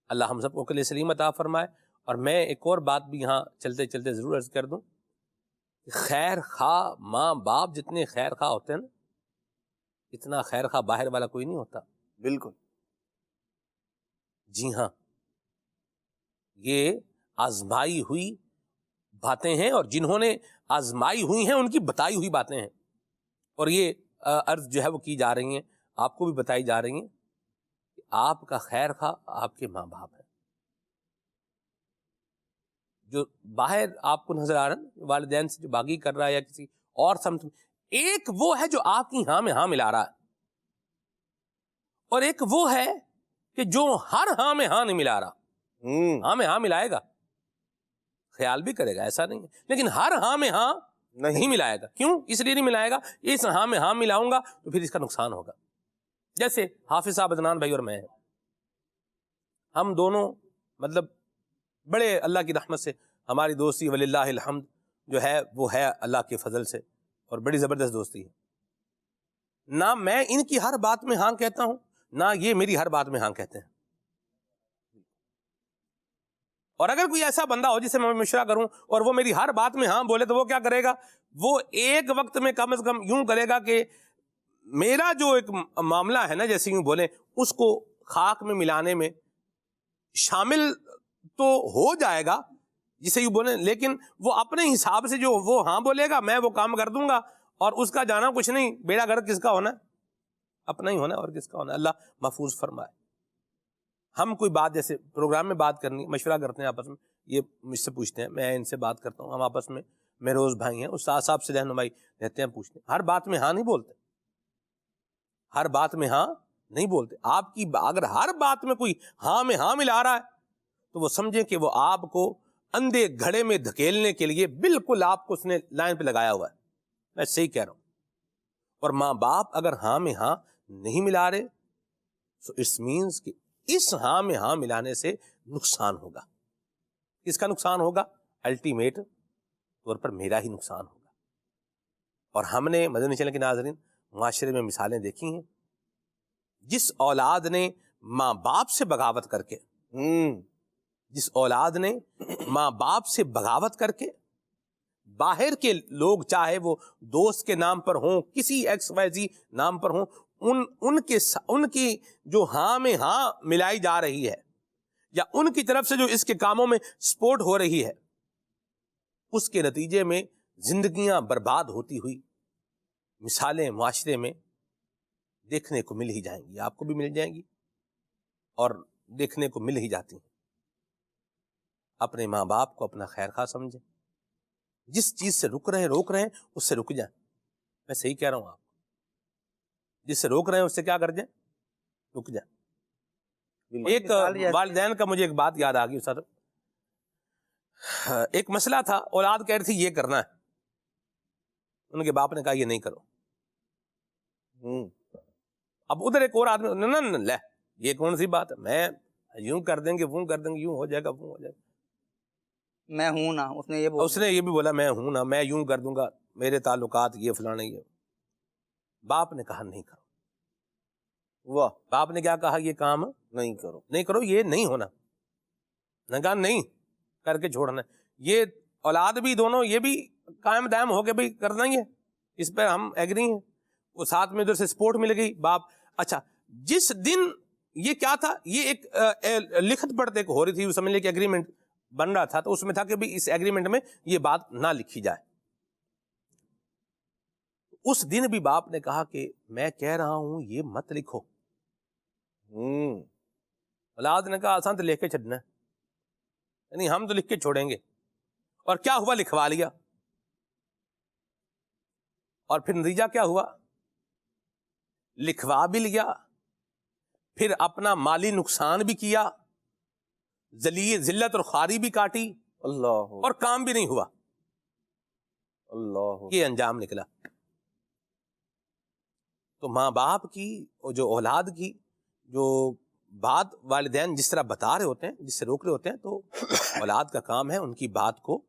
B: اللہ ہم سب کو عقل سلیم عطا فرمائے. اور میں ایک اور بات بھی یہاں چلتے چلتے ضرور عرض کر دوں, خیر خواہ ماں باپ جتنے خیر خواہ ہوتے ہیں نا, اتنا خیر خواہ باہر والا کوئی نہیں ہوتا.
E: بالکل,
B: جی ہاں, یہ آزمائی ہوئی باتیں ہیں, اور جنہوں نے آزمائی ہوئی ہیں ان کی بتائی ہوئی باتیں ہیں. اور یہ عرض جو ہے وہ کی جا رہی ہیں, آپ کو بھی بتائی جا رہی ہیں کہ آپ کا خیر خواہ آپ کے ماں باپ ہے. جو باہر آپ کو نظر آ رہا ہے والدین سے جو باغی کر رہا ہے یا کسی اور سمت میں, ایک وہ ہے جو آپ کی ہاں میں ہاں ملا رہا ہے, اور ایک وہ ہے کہ جو ہر ہاں میں ہاں نہیں ملا رہا. ہاں میں ہاں ملائے گا, خیال بھی کرے گا, ایسا نہیں ہے, لیکن ہر ہاں میں ہاں نہیں ملائے گا. کیوں؟ اس لیے نہیں ملائے گا, اس ہاں میں ہاں ملاؤں گا تو پھر اس کا نقصان ہوگا. جیسے حافظ صاحب عدنان بھائی اور میں ہیں, ہم دونوں مطلب بڑے اللہ کی رحمت سے ہماری دوستی وللہ الحمد جو ہے وہ ہے اللہ کے فضل سے, اور بڑی زبردست دوستی ہے. نہ میں ان کی ہر بات میں ہاں کہتا ہوں, نہ یہ میری ہر بات میں ہاں کہتے ہیں. اور اگر کوئی ایسا بندہ ہو جسے میں مشورہ کروں اور وہ میری ہر بات میں ہاں بولے تو وہ کیا کرے گا, وہ ایک وقت میں کم از کم یوں کرے گا کہ میرا جو ایک معاملہ ہے نا, جیسے یوں بولیں, اس کو خاک میں ملانے میں شامل تو ہو جائے گا جسے یوں بولیں, لیکن وہ اپنے حساب سے جو وہ ہاں بولے گا میں وہ کام کر دوں گا, اور اس کا جانا کچھ نہیں. بیڑا گھر کس کا ہونا ہے؟ اپنا ہی ہونا ہے, اور کس کا ہونا ہے. اللہ محفوظ فرمائے. ہم کوئی بات جیسے پروگرام میں بات کرنی، مشورہ کرتے ہیں آپس میں، یہ مجھ سے پوچھتے ہیں، میں ان سے بات کرتا ہوں، ہم آپس میں میرے روز بھائی ہیں، استاد صاحب سے رہنمائی رہتے ہیں، پوچھتے ہیں، ہر بات میں ہاں نہیں بولتے، ہر بات میں ہاں نہیں بولتے. آپ کی اگر ہر بات میں کوئی ہاں میں ہاں ملا رہا ہے تو وہ سمجھیں کہ وہ آپ کو اندھے گھڑے میں دھکیلنے کے لیے بالکل آپ کو اس نے لائن پہ لگایا ہوا ہے. میں صحیح کہہ رہا ہوں. اور ماں باپ اگر ہاں میں ہاں نہیں ملا رہے تو اٹس مینس کہ اس ہاں میں ہاں ملانے سے نقصان ہوگا. کس کا نقصان ہوگا؟ الٹیمیٹ طور پر میرا ہی نقصان ہوگا. اور ہم نے مدنی چینل کے ناظرین معاشرے میں مثالیں دیکھی ہیں، جس اولاد نے ماں باپ سے بغاوت کر کے جس اولاد نے ماں باپ سے بغاوت کر کے باہر کے لوگ، چاہے وہ دوست کے نام پر ہوں، کسی ایکس وائی زی نام پر ہوں، ان کی جو ہاں میں ہاں ملائی جا رہی ہے یا ان کی طرف سے جو اس کے کاموں میں سپورٹ ہو رہی ہے، اس کے نتیجے میں زندگیاں برباد ہوتی ہوئی مثالیں معاشرے میں دیکھنے کو مل ہی جائیں گی. آپ کو بھی مل جائیں گی اور دیکھنے کو مل ہی جاتی ہیں. اپنے ماں باپ کو اپنا خیر خواہ سمجھیں، جس چیز سے روک رہے ہیں اس سے رک جائیں. میں صحیح کہہ رہا ہوں آپ کو، جس سے روک رہے ہیں اس سے کیا کر جائیں؟ رک جائیں. ایک والدین کا مجھے ایک بات یاد آ گئی سر. ایک مسئلہ تھا، اولاد کہہ رہی تھی یہ کرنا ہے، ان کے باپ نے کہا یہ نہیں کرو. اب ادھر ایک اور آدمی، نہ لے یہ کون سی بات ہے، میں یوں کر دیں گے وہ کر دیں گے، یوں ہو جائے گا وہ ہو جائے گا.
F: میں ہوں نا، اس نے یہ
B: بھی بولا میں ہوں نا، میں یوں کر دوں گا، میرے تعلقات یہ فلانا یہ. باپ نے کہا نہیں کرو. واہ. باپ نے کیا کہا؟ یہ کام نہیں کرو، یہ نہیں ہونا. نے کہا نہیں کر کے چھوڑنا. یہ اولاد بھی دونوں یہ بھی قائم دائم ہو کے بھائی کرنا ہی ہے، اس پہ ہم ایگری ہیں. وہ ساتھ میں ادھر سے سپورٹ مل گئی باپ. اچھا جس دن یہ کیا تھا، یہ ایک لکھت پڑھتے ایک ہو رہی تھی، سمجھ لے کہ ایگریمنٹ بن رہا تھا، تو اس میں تھا کہ بھی اس ایگریمنٹ میں یہ بات نہ لکھی جائے. اس دن بھی باپ نے کہا کہ میں کہہ رہا ہوں یہ مت لکھو. اولاد نے کہا آسان تو لکھ کے چھڈنا ہے، یعنی ہم تو لکھ کے چھوڑیں گے. اور کیا ہوا؟ لکھوا لیا. اور پھر نتیجہ کیا ہوا؟ لکھوا بھی لیا، پھر اپنا مالی نقصان بھی کیا، ذلت اور خواری بھی کاٹی، اللہ، اور کام بھی نہیں ہوا. اللہ، یہ انجام نکلا. تو ماں باپ کی اور جو اولاد کی جو بات والدین جس طرح بتا رہے ہوتے ہیں، جس سے روک رہے ہوتے ہیں، تو اولاد کا کام ہے ان کی بات کو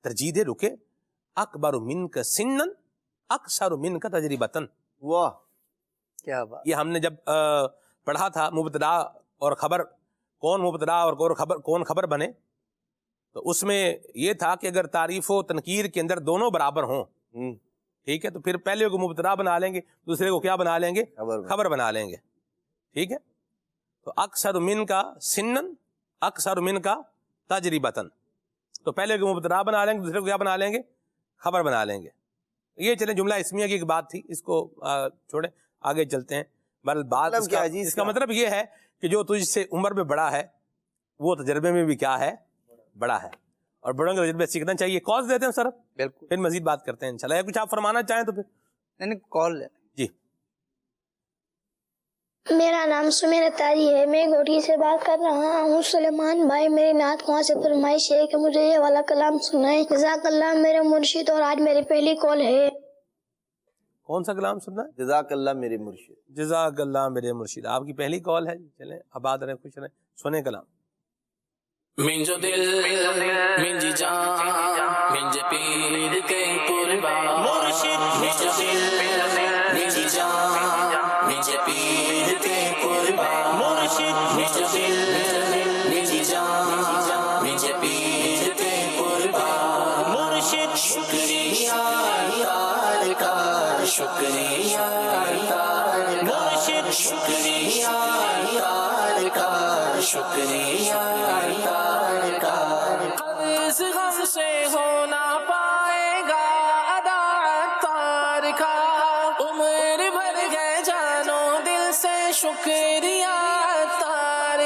B: ترجیح دے، رکے. اکبر منک سنن اکثر منک تجربتن. واہ
F: کیا بات.
B: یہ ہم نے جب پڑھا تھا مبتدا اور خبر، کون مبتدا اور کون خبر بنے، تو اس میں یہ تھا کہ اگر تعریف و تنکیر کے اندر دونوں برابر ہوں، ٹھیک ہے، تو پھر پہلے کو مبتدا بنا لیں گے، دوسرے کو کیا بنا لیں گے؟ خبر بنا لیں گے. ٹھیک ہے. تو اکثر من کا سنن اکثر من کا تجربتن، تو پہلے کو مبتدا بنا لیں گے، دوسرے کو کیا بنا لیں گے؟ خبر بنا لیں گے. یہ چلیں جملہ اسمیہ کی ایک بات تھی، اس کو چھوڑیں، آگے چلتے ہیں. بات اس کا مطلب یہ ہے کہ جو تجھ سے عمر میں بڑا ہے وہ تجربے میں بھی کیا ہے؟ بڑا ہے. اور بڑوں کے تجربے سیکھنا چاہیے. کالز دیتے ہیں سر،
F: بالکل،
B: پھر مزید بات کرتے ہیں انشاءاللہ. کچھ آپ فرمانا چاہیں تو پھر
F: نہیں کال لیں.
B: جی.
H: میرا نام سمیر تاری ہے، میں گوٹھی سے بات کر رہا ہوں. سلیمان بھائی میری نعت خواں سے فرمائش ہے کہ مجھے یہ والا کلام سنائیں. جزاک اللہ میرے مرشد، اور آج میری پہلی کال ہے.
B: کون سا کلام سننا ہے؟
E: جزاک اللہ میرے مرشد.
B: جزاک اللہ میرے مرشد. آپ کی پہلی کال ہے. چلیں آباد رہیں، خوش رہیں. سنیں کلام.
I: منجو دل منجی جان منج پیر کے قربان مرشد. منجو دل منجی جان منج پیر کے قربان مرشد. منجو دل منجی جان منج پیر کے قربان مرشد. شکریہ یار کا شکریہ یار مرشد. شکریہ یار کا شکریہ یار کا. اس غم سے ہو نہ پائے گا ادا عطار کا. عمر بھر گئے جانو دل سے شکریہ عطار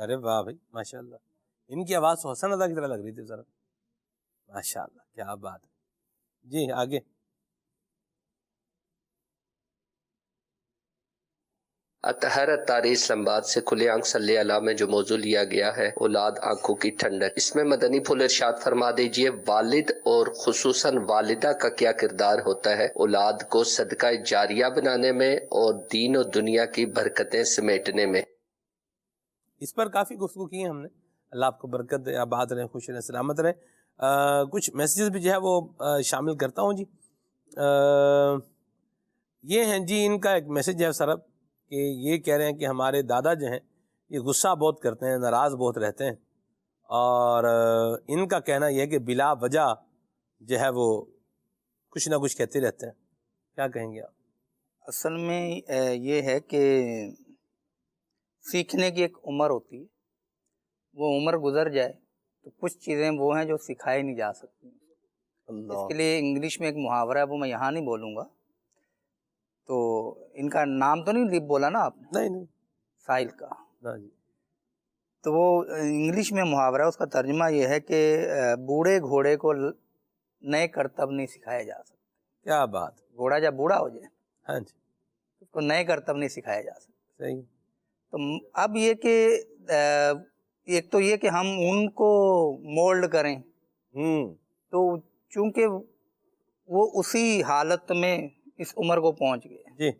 B: ارے واہ بھائی ماشاء اللہ، ان کی آواز تو حسن ادا کی طرح لگ رہی تھی ذرا، ماشاء اللہ کیا بات ہے. جی آگے.
J: اطہر اتاری اسلام آباد سے کھلے آنکھ صلی اللہ میں جو موضوع لیا گیا ہے اولاد آنکھوں کی ٹھنڈک، اس میں مدنی پھول ارشاد فرما دیجئے والد اور خصوصاً والدہ کا کیا کردار ہوتا ہے اولاد کو صدقہ جاریہ بنانے میں اور دین و دنیا کی برکتیں سمیٹنے میں؟
B: اس پر کافی گفتگو کی ہے ہم نے. اللہ آپ کو برکت دے، آباد رہیں، خوش رہیں، سلامت رہیں. کچھ میسیجز بھی جو ہے وہ شامل کرتا ہوں. جی یہ ہیں جی، ان کا ایک میسیج ہے سرب کہ یہ کہہ رہے ہیں کہ ہمارے دادا جو ہیں یہ غصہ بہت کرتے ہیں، ناراض بہت رہتے ہیں، اور ان کا کہنا یہ ہے کہ بلا وجہ جو ہے وہ کچھ نہ کچھ کہتے رہتے ہیں. کیا کہیں گے آپ؟
F: اصل میں یہ ہے کہ سیکھنے کی ایک عمر ہوتی ہے، وہ عمر گزر جائے تو کچھ چیزیں وہ ہیں جو سکھائی نہیں جا سکتی. اس کے لیے انگلش میں ایک محاورہ ہے، وہ میں یہاں نہیں بولوں گا. تو ان کا نام تو نہیں بولا نا آپ نے؟
B: نہیں
F: ساحل کا.
B: جی.
F: تو وہ انگلش میں محاورہ ہے، اس کا ترجمہ یہ ہے کہ بوڑھے گھوڑے کو نئے کرتب نہیں سکھائے جا سکتے.
B: کیا بات.
F: گھوڑا جب بوڑھا ہو جائے
B: ہاں جی،
F: اس کو نئے کرتب نہیں سکھائے جا سکتے.
B: صحیح.
F: تو اب یہ کہ ایک تو یہ کہ ہم ان کو مولڈ کریں، تو چونکہ وہ اسی حالت میں اس عمر کو پہنچ گئے
B: جی،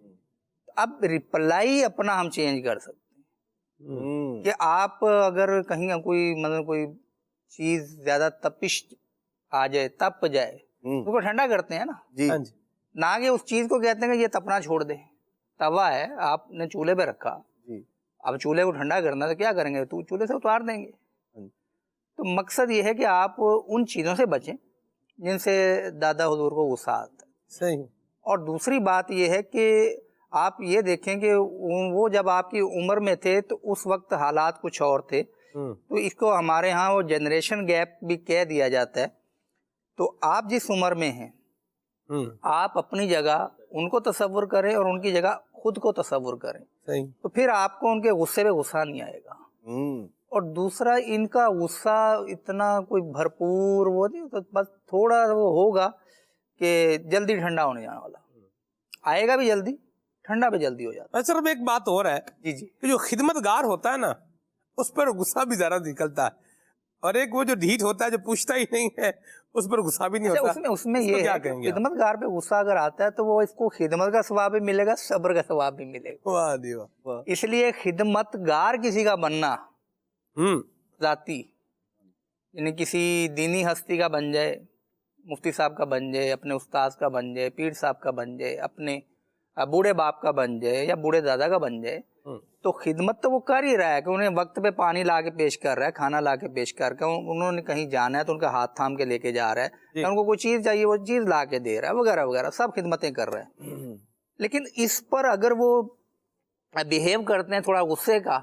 F: اب رپلائی اپنا ہم چینج کر سکتے ہیں کہ آپ اگر کہیں کوئی مطلب کوئی چیز زیادہ تپش آ جائے، تپ جائے، اس کو ٹھنڈا کرتے ہیں نا.
E: جی
F: نہ کہ اس چیز کو کہتے ہیں کہ یہ تپنا چھوڑ دے. توا ہے، آپ نے چولہے پہ رکھا، اب چولہے کو ٹھنڈا کرنا تو کیا کریں گے؟ تو چولہے سے اتار دیں گے. تو مقصد یہ ہے کہ آپ ان چیزوں سے بچیں جن سے دادا حضور کو غصہ آتا ہے.
B: صحیح.
F: اور دوسری بات یہ ہے کہ آپ یہ دیکھیں کہ وہ جب آپ کی عمر میں تھے تو اس وقت حالات کچھ اور تھے. تو اس کو ہمارے ہاں وہ جنریشن گیپ بھی کہہ دیا جاتا ہے. تو آپ جس عمر میں ہیں آپ اپنی جگہ ان کو تصور کریں اور ان کی جگہ خود کو تصور کریں.
B: صحیح.
F: تو پھر آپ کو ان کے غصے پہ غصہ نہیں آئے گا. اور دوسرا، ان کا غصہ اتنا کوئی بھرپور وہ نہیں، تو بس تھوڑا وہ ہوگا کہ جلدی ٹھنڈا ہونے جانے والا، آئے گا بھی جلدی، ٹھنڈا بھی جلدی ہو جاتا.
B: سر ایک بات اور ہے
F: جی جی،
B: کہ جو خدمت گار ہوتا ہے نا اس پر غصہ بھی زیادہ نکلتا ہے، اور ایک وہ جو ڈھیٹ ہوتا ہے جو پوچھتا ہی نہیں ہے اس پر غصہ بھی نہیں ہوتا.
F: اس میں یہ ہے کہ خدمت گار پہ غصہ اگر آتا ہے تو وہ اس کو خدمت کا ثواب بھی ملے گا، صبر کا ثواب بھی ملے گا.
B: واہ دی واہ.
F: اس لیے خدمت گار کسی کا بننا ذاتی، یعنی کسی دینی ہستی کا بن جائے، مفتی صاحب کا بن جائے، اپنے استاذ کا بن جائے، پیر صاحب کا بن جائے، اپنے بوڑھے باپ کا بن جائے یا بوڑھے دادا کا بن جائے، تو خدمت تو وہ کر ہی رہا ہے کہ انہیں وقت پہ پانی لا کے پیش کر رہا ہے، کھانا لا کے پیش کر کے، انہوں نے کہیں جانا ہے تو ان کا ہاتھ تھام کے لے کے جا رہا ہے، ان کو کوئی چیز چاہیے وہ چیز لا کے دے رہا ہے، وغیرہ وغیرہ سب خدمتیں کر رہے ہیں. لیکن اس پر اگر وہ بیہیو کرتے ہیں تھوڑا غصے کا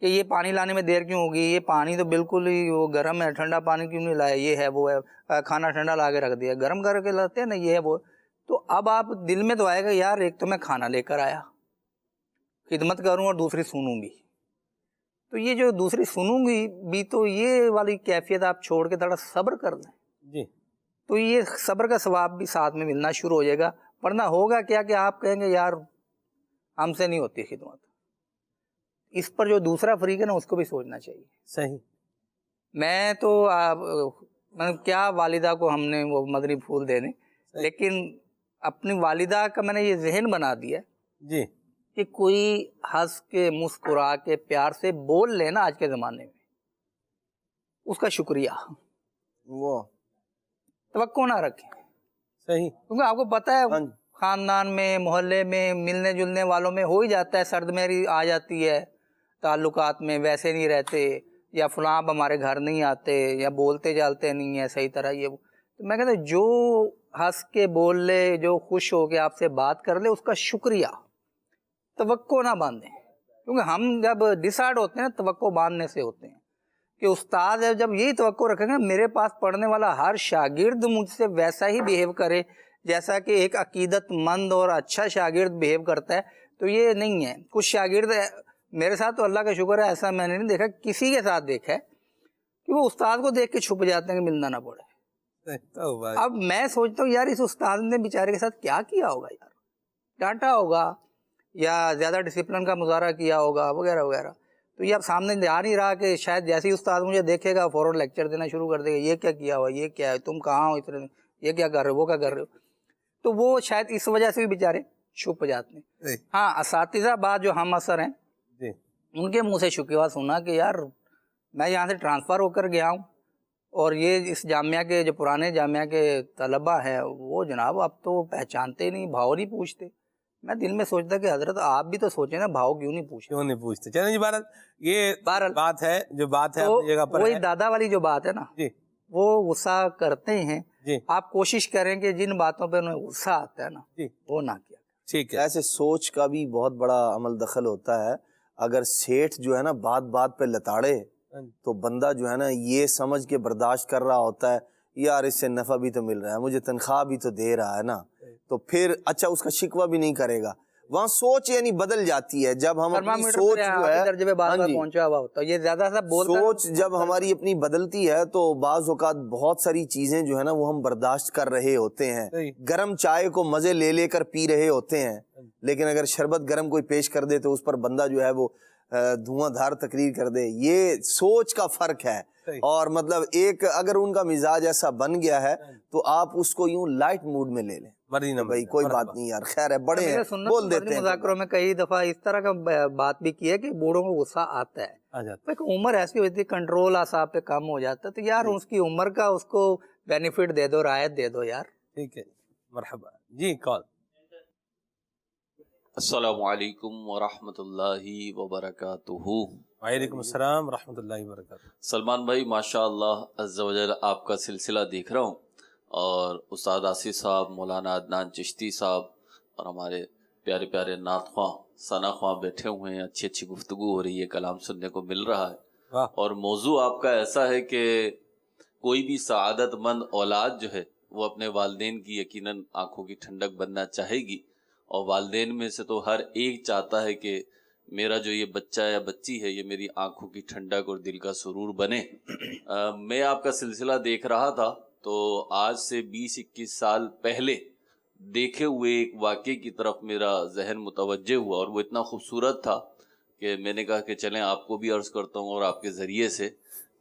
F: کہ یہ پانی لانے میں دیر کیوں ہوگی، یہ پانی تو بالکل ہی وہ گرم ہے، ٹھنڈا پانی کیوں نہیں لایا، یہ ہے وہ ہے، کھانا ٹھنڈا لا کے رکھ دیا، گرم کر کے لاتے ہیں نا، یہ ہے وہ. تو اب آپ دل میں تو آئے گا یار ایک تو میں کھانا لے کر آیا، خدمت کروں اور دوسری سنوں بھی. تو یہ جو دوسری سنوں گی بھی تو یہ والی کیفیت آپ چھوڑ کے تھوڑا صبر کر دیں
B: جی،
F: تو یہ صبر کا ثواب بھی ساتھ میں ملنا شروع ہو جائے گا. ورنہ ہوگا کیا کہ آپ کہیں گے یار ہم سے نہیں ہوتی خدمت. اس پر جو دوسرا فریق ہے نا اس کو بھی سوچنا چاہیے.
B: صحیح.
F: میں تو کیا والدہ کو ہم نے وہ مدنی پھول دینے، لیکن اپنی والدہ کا میں نے یہ ذہن بنا دیا
B: جی
F: کہ کوئی ہنس کے مسکرا کے پیار سے بول لینا آج کے زمانے میں، اس کا شکریہ،
E: وہ
F: توقع نہ رکھیں.
B: صحیح.
F: کیونکہ آپ کو پتہ ہے خاندان میں، محلے میں، ملنے جلنے والوں میں ہو ہی جاتا ہے، سرد میری آ جاتی ہے، تعلقات میں ویسے نہیں رہتے، یا فلاں ہمارے گھر نہیں آتے، یا بولتے چالتے نہیں ہیں صحیح طرح. یہ تو میں کہتا ہوں جو ہنس کے بول لے، جو خوش ہو کے آپ سے بات کر لے، اس کا شکریہ، توقع نہ باندھیں. کیونکہ ہم جب ڈسائڈ ہوتے ہیں توقع باندھنے سے ہوتے ہیں کہ استاد ہے جب یہی توقع رکھیں گے میرے پاس پڑھنے والا ہر شاگرد مجھ سے ویسا ہی بیہیو کرے جیسا کہ ایک عقیدت مند اور اچھا شاگرد بیہیو کرتا ہے، تو یہ نہیں ہے. کچھ شاگرد میرے ساتھ تو اللہ کا شکر ہے ایسا میں نے نہیں دیکھا، کسی کے ساتھ دیکھا ہے کہ وہ استاد کو دیکھ کے چھپ جاتے ہیں کہ ملنا نہ پڑے۔ اب میں سوچتا ہوں یار اس استاد نے بیچارے کے ساتھ کیا کیا ہوگا یار، ڈانٹا ہوگا یا زیادہ ڈسپلن کا مظاہرہ کیا ہوگا وغیرہ وغیرہ، تو یہ اب سامنے جا نہیں رہا کہ شاید جیسے ہی استاد مجھے دیکھے گا فوراً لیکچر دینا شروع کر دے گا، یہ کیا کیا ہوا، یہ کیا ہے، تم کہاں ہو اتنے، یہ کیا کر رہے ہو، وہ کیا کر رہے ہو، تو وہ شاید اس وجہ سے بھی بیچارے چھپ جاتے ہیں۔ ہاں اساتذہ بعد جو ہم اثر ہیں ان کے منہ سے شکوہ سنا کہ یار میں یہاں سے ٹرانسفر ہو کر گیا ہوں اور یہ اس جامعہ کے جو پرانے جامعہ کے طلبہ ہیں وہ جناب اب تو پہچانتے نہیں، بھاؤ نہیں پوچھتے۔ میں دل میں سوچتا کہ حضرت آپ بھی تو سوچیں نا، بھاؤ کیوں نہیں پوچھتے؟
B: چلیں جی بہرحال یہ بات ہے جو بات ہے اپنی جگہ پر
F: وہی
B: ہے۔
F: دادا والی جو بات ہے نا وہ غصہ کرتے ہیں، آپ کوشش کریں کہ جن باتوں پہ انہیں غصہ آتا ہے نا وہ نہ کیا۔
B: ٹھیک ہے،
E: ایسے سوچ کا بھی بہت بڑا عمل دخل ہوتا ہے۔ اگر سیٹھ جو ہے نا بات بات پہ لتاڑے تو بندہ جو ہے نا یہ سمجھ کے برداشت کر رہا ہوتا ہے یار اس سے نفع بھی تو مل رہا ہے، مجھے تنخواہ بھی تو دے رہا ہے نا، تو پھر اچھا اس کا شکوہ بھی نہیں کرے گا۔ وہاں سوچ یعنی بدل جاتی ہے جب ہم اپنی سوچ جو ہے
F: پہنچا ہوا ہوتا ہے، یہ زیادہ سا بولتا ہے،
E: سوچ جب ہماری اپنی بدلتی ہے تو بعض اوقات بہت ساری چیزیں جو ہے نا وہ ہم برداشت کر رہے ہوتے ہیں، گرم چائے کو مزے لے لے کر پی رہے ہوتے ہیں، لیکن اگر شربت گرم کوئی پیش کر دے تو اس پر بندہ جو ہے وہ دھواں دھار تقریر کر دے۔ یہ سوچ کا فرق ہے، اور مطلب ایک اگر ان کا مزاج ایسا بن گیا ہے تو آپ اس کو یوں لائٹ موڈ میں لے لیں، بھائی کوئی بات نہیں یار، خیر ہے، بڑے ہیں بول دیتے ہیں۔
F: مذاکروں میں کئی دفعہ اس طرح کا بات بھی کی ہے کہ بوڑھوں کو غصہ آتا ہے، ایک عمر ایسی ہوتی ہے کنٹرول اعصاب پہ کم ہو جاتا ہے، تو یار اس کی عمر کا اس کو بینیفٹ دے دو، رعایت دے دو یار۔
B: ٹھیک ہے، مرحبا جی، کال۔
K: السلام علیکم ورحمۃ اللہ وبرکاتہ۔
B: وعلیکم السلام ورحمۃ اللہ وبرکاتہ۔
K: سلمان بھائی ماشاء اللہ عز و جل آپ کا سلسلہ دیکھ رہا ہوں، اور استاد آصف صاحب، مولانا عدنان چشتی صاحب اور ہمارے پیارے پیارے نعت خواں ثنا خواں بیٹھے ہوئے ہیں، اچھی اچھی گفتگو ہو رہی ہے، کلام سننے کو مل رہا ہے، اور موضوع آپ کا ایسا ہے کہ کوئی بھی سعادت مند اولاد جو ہے وہ اپنے والدین کی یقیناً آنکھوں کی ٹھنڈک بننا چاہے گی، اور والدین میں سے تو ہر ایک چاہتا ہے کہ میرا جو یہ بچہ یا بچی ہے یہ میری آنکھوں کی ٹھنڈک اور دل کا سرور بنے۔ میں آپ کا سلسلہ دیکھ رہا تھا تو آج سے 20-21 سال پہلے دیکھے ہوئے ایک واقعے کی طرف میرا ذہن متوجہ ہوا، اور وہ اتنا خوبصورت تھا کہ میں نے کہا کہ چلیں آپ کو بھی عرض کرتا ہوں اور آپ کے ذریعے سے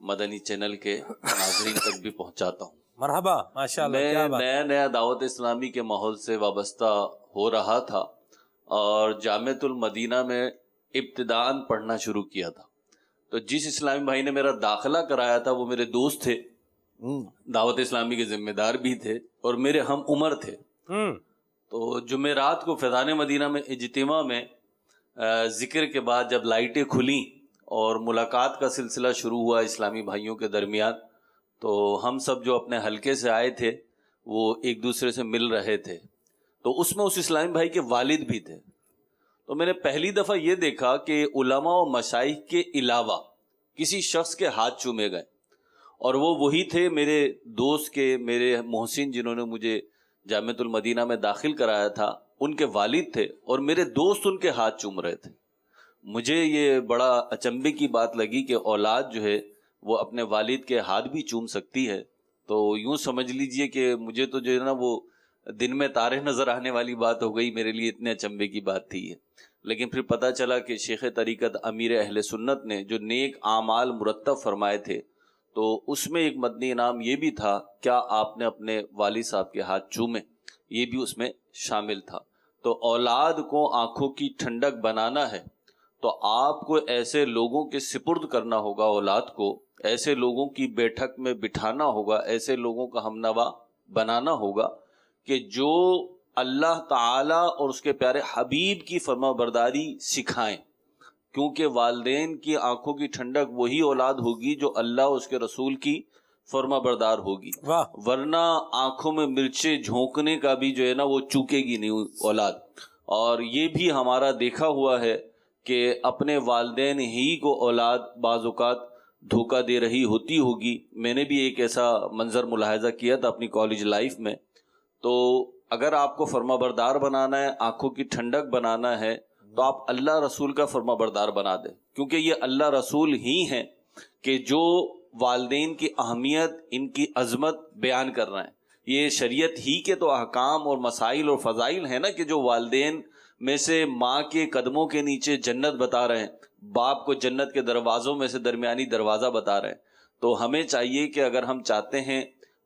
K: مدنی چینل کے ناظرین تک بھی پہنچاتا ہوں۔
B: مرحبا، ماشاءاللہ، کیا بات۔
K: میں نیا دعوت اسلامی کے ماحول سے وابستہ ہو رہا تھا اور جامعۃ المدینہ میں ابتداءً پڑھنا شروع کیا تھا، تو جس اسلامی بھائی نے میرا داخلہ کرایا تھا وہ میرے دوست تھے، دعوت اسلامی کے ذمہ دار بھی تھے اور میرے ہم عمر تھے۔ تو جمعرات کو فیضان مدینہ میں اجتماع میں ذکر کے بعد جب لائٹیں کھلیں اور ملاقات کا سلسلہ شروع ہوا اسلامی بھائیوں کے درمیان، تو ہم سب جو اپنے حلقے سے آئے تھے وہ ایک دوسرے سے مل رہے تھے، تو اس میں اس اسلامی بھائی کے والد بھی تھے۔ تو میں نے پہلی دفعہ یہ دیکھا کہ علماء و مشائخ کے علاوہ کسی شخص کے ہاتھ چومے گئے، اور وہ وہی تھے میرے دوست کے، میرے محسن جنہوں نے مجھے جامعۃ المدینہ میں داخل کرایا تھا، ان کے والد تھے، اور میرے دوست ان کے ہاتھ چوم رہے تھے۔ مجھے یہ بڑا اچنبے کی بات لگی کہ اولاد جو ہے وہ اپنے والد کے ہاتھ بھی چوم سکتی ہے، تو یوں سمجھ لیجئے کہ مجھے تو جو ہے نا وہ دن میں تارے نظر آنے والی بات ہو گئی، میرے لیے اتنے اچنبے کی بات تھی یہ۔ لیکن پھر پتہ چلا کہ شیخ طریقت امیر اہل سنت نے جو نیک اعمال مرتب فرمائے تھے، تو اس میں ایک مدنی انعام یہ بھی تھا، کیا آپ نے اپنے والد صاحب کے ہاتھ چومے، یہ بھی اس میں شامل تھا۔ تو اولاد کو آنکھوں کی ٹھنڈک بنانا ہے تو آپ کو ایسے لوگوں کے سپرد کرنا ہوگا، اولاد کو ایسے لوگوں کی بیٹھک میں بٹھانا ہوگا، ایسے لوگوں کا ہمنوا بنانا ہوگا کہ جو اللہ تعالیٰ اور اس کے پیارے حبیب کی فرما برداری سکھائیں، کیونکہ والدین کی آنکھوں کی ٹھنڈک وہی اولاد ہوگی جو اللہ اور اس کے رسول کی فرما بردار ہوگی، ورنہ آنکھوں میں مرچیں جھونکنے کا بھی جو ہے نا وہ چوکے گی نہیں اولاد۔ اور یہ بھی ہمارا دیکھا ہوا ہے کہ اپنے والدین ہی کو اولاد بعض اوقات دھوکہ دے رہی ہوتی ہوگی۔ میں نے بھی ایک ایسا منظر ملاحظہ کیا تھا اپنی کالج لائف میں۔ تو اگر آپ کو فرما بردار بنانا ہے، آنکھوں کی ٹھنڈک بنانا ہے، تو آپ اللہ رسول کا فرما بردار بنا دیں، کیونکہ یہ اللہ رسول ہی ہیں کہ جو والدین کی اہمیت، ان کی عظمت بیان کر رہے ہیں. یہ شریعت ہی کے تو احکام اور مسائل اور فضائل ہیں نا، کہ جو والدین میں سے ماں کے قدموں کے نیچے جنت بتا رہے ہیں، باپ کو جنت کے دروازوں میں سے درمیانی دروازہ بتا رہے ہیں. تو ہمیں چاہیے کہ اگر ہم چاہتے ہیں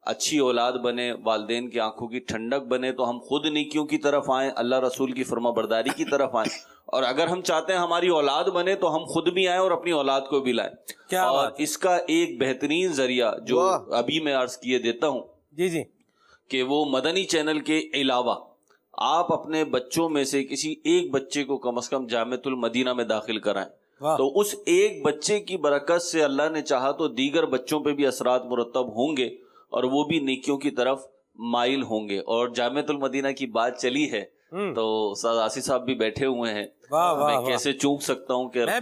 K: اچھی اولاد بنے، والدین کی آنکھوں کی ٹھنڈک بنے، تو ہم خود نیکیوں کی طرف آئیں، اللہ رسول کی فرما برداری کی طرف آئیں. اور اگر ہم چاہتے ہیں ہماری اولاد بنے تو ہم خود بھی آئیں اور اپنی اولاد کو بھی لائیں. اور اس کا ایک بہترین ذریعہ جو ابھی میں عرض کیے دیتا ہوں
B: جی
K: کہ وہ مدنی چینل کے علاوہ آپ اپنے بچوں میں سے کسی ایک بچے کو کم از کم جامعۃ المدینہ میں داخل کرائیں. تو اس ایک بچے کی برکت سے اللہ نے چاہا تو دیگر بچوں پہ بھی اثرات مرتب ہوں گے اور وہ بھی نیکیوں کی طرف مائل ہوں گے. اور جامعۃ المدینہ کی بات چلی ہے تو استاد آصف صاحب بھی بیٹھے ہوئے ہیں، میں کیسے چونک سکتا ہوں کہ
B: میں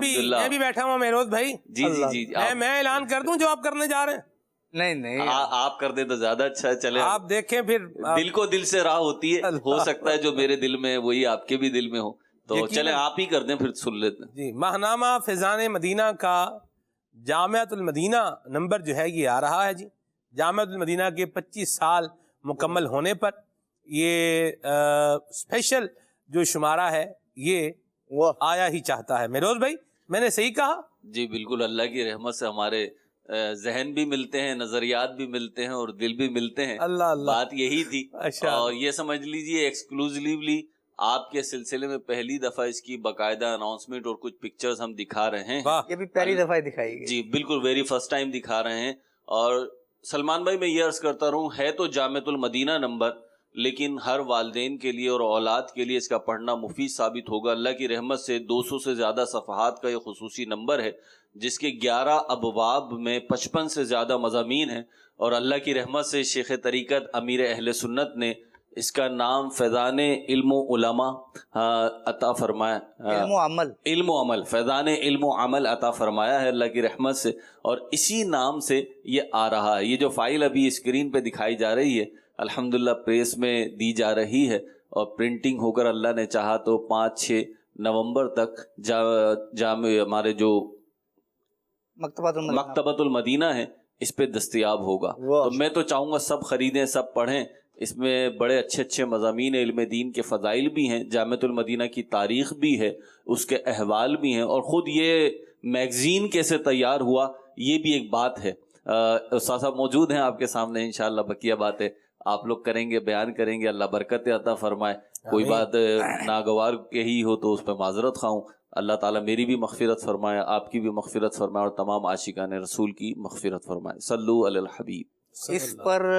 B: بھی بیٹھا ہوں مہروز بھائی.
K: جی
B: میں اعلان کر دوں جو آپ کرنے جا رہے ہیں.
F: نہیں
K: آپ کر دیں تو زیادہ اچھا ہے. چلے
B: آپ دیکھیں، پھر
K: دل کو دل سے راہ ہوتی ہے، ہو سکتا ہے جو میرے دل میں ہے وہی آپ کے بھی دل میں ہو، تو چلیں آپ ہی کر دیں پھر سن لیتے ہیں.
B: جی، ماہنامہ فیضان مدینہ کا جامعۃ المدینہ نمبر جو ہے یہ آ رہا ہے. جی، جامعۃ المدینہ کے 25 سال مکمل ہونے پر یہ اسپیشل جو شمارہ ہے یہ آیا ہی چاہتا ہے. میروز بھائی میں نے صحیح کہا؟
K: جی بالکل، اللہ کی رحمت سے ہمارے ذہن بھی ملتے ہیں، نظریات بھی ملتے ہیں اور دل بھی ملتے ہیں.
B: اللہ
K: بات یہی تھی. اور یہ سمجھ لیجئے ایکسکلوزیولی آپ کے سلسلے میں پہلی دفعہ اس کی باقاعدہ اناؤنسمنٹ اور کچھ پکچرز ہم دکھا رہے ہیں.
F: یہ بھی پہلی دفعہ دکھائی گئی.
K: جی بالکل، ویری فرسٹ ٹائم دکھا رہے ہیں. اور سلمان بھائی میں یہ عرض کرتا رہوں، ہے تو جامعۃ المدینہ نمبر، لیکن ہر والدین کے لیے اور اولاد کے لیے اس کا پڑھنا مفید ثابت ہوگا. اللہ کی رحمت سے 200 سے زیادہ صفحات کا یہ خصوصی نمبر ہے جس کے 11 ابواب میں 55 سے زیادہ مضامین ہیں. اور اللہ کی رحمت سے شیخ طریقت امیر اہل سنت نے اس کا نام فیضان علم و علماء عطا فرمایا، علم و عمل، فیضان علم و عمل عطا فرمایا ہے اللہ کی رحمت سے. اور اسی نام سے یہ آ رہا ہے. یہ جو فائل ابھی اسکرین پہ دکھائی جا رہی ہے الحمدللہ پریس میں دی جا رہی ہے اور پرنٹنگ ہو کر اللہ نے چاہا تو 5-6 نومبر تک جامع ہمارے جو مکتبۃ المدینہ ہے اس پہ دستیاب ہوگا. تو میں تو چاہوں گا سب خریدیں، سب پڑھیں. اس میں بڑے اچھے اچھے مضامین علم دین کے فضائل بھی ہیں، جامعۃ المدینہ کی تاریخ بھی ہے، اس کے احوال بھی ہیں، اور خود یہ میگزین کیسے تیار ہوا یہ بھی ایک بات ہے. استاد صاحب موجود ہیں آپ کے سامنے، انشاءاللہ بقیہ باتیں آپ لوگ کریں گے، بیان کریں گے. اللہ برکت عطا فرمائے. کوئی بات ناگوار کہی ہو تو اس پہ معذرت خواہوں. اللہ تعالیٰ میری بھی مغفرت فرمائے، آپ کی بھی مغفرت فرمائے، اور تمام عاشقان رسول کی مغفرت فرمائے. صلو علی الحبیب.
F: اس پر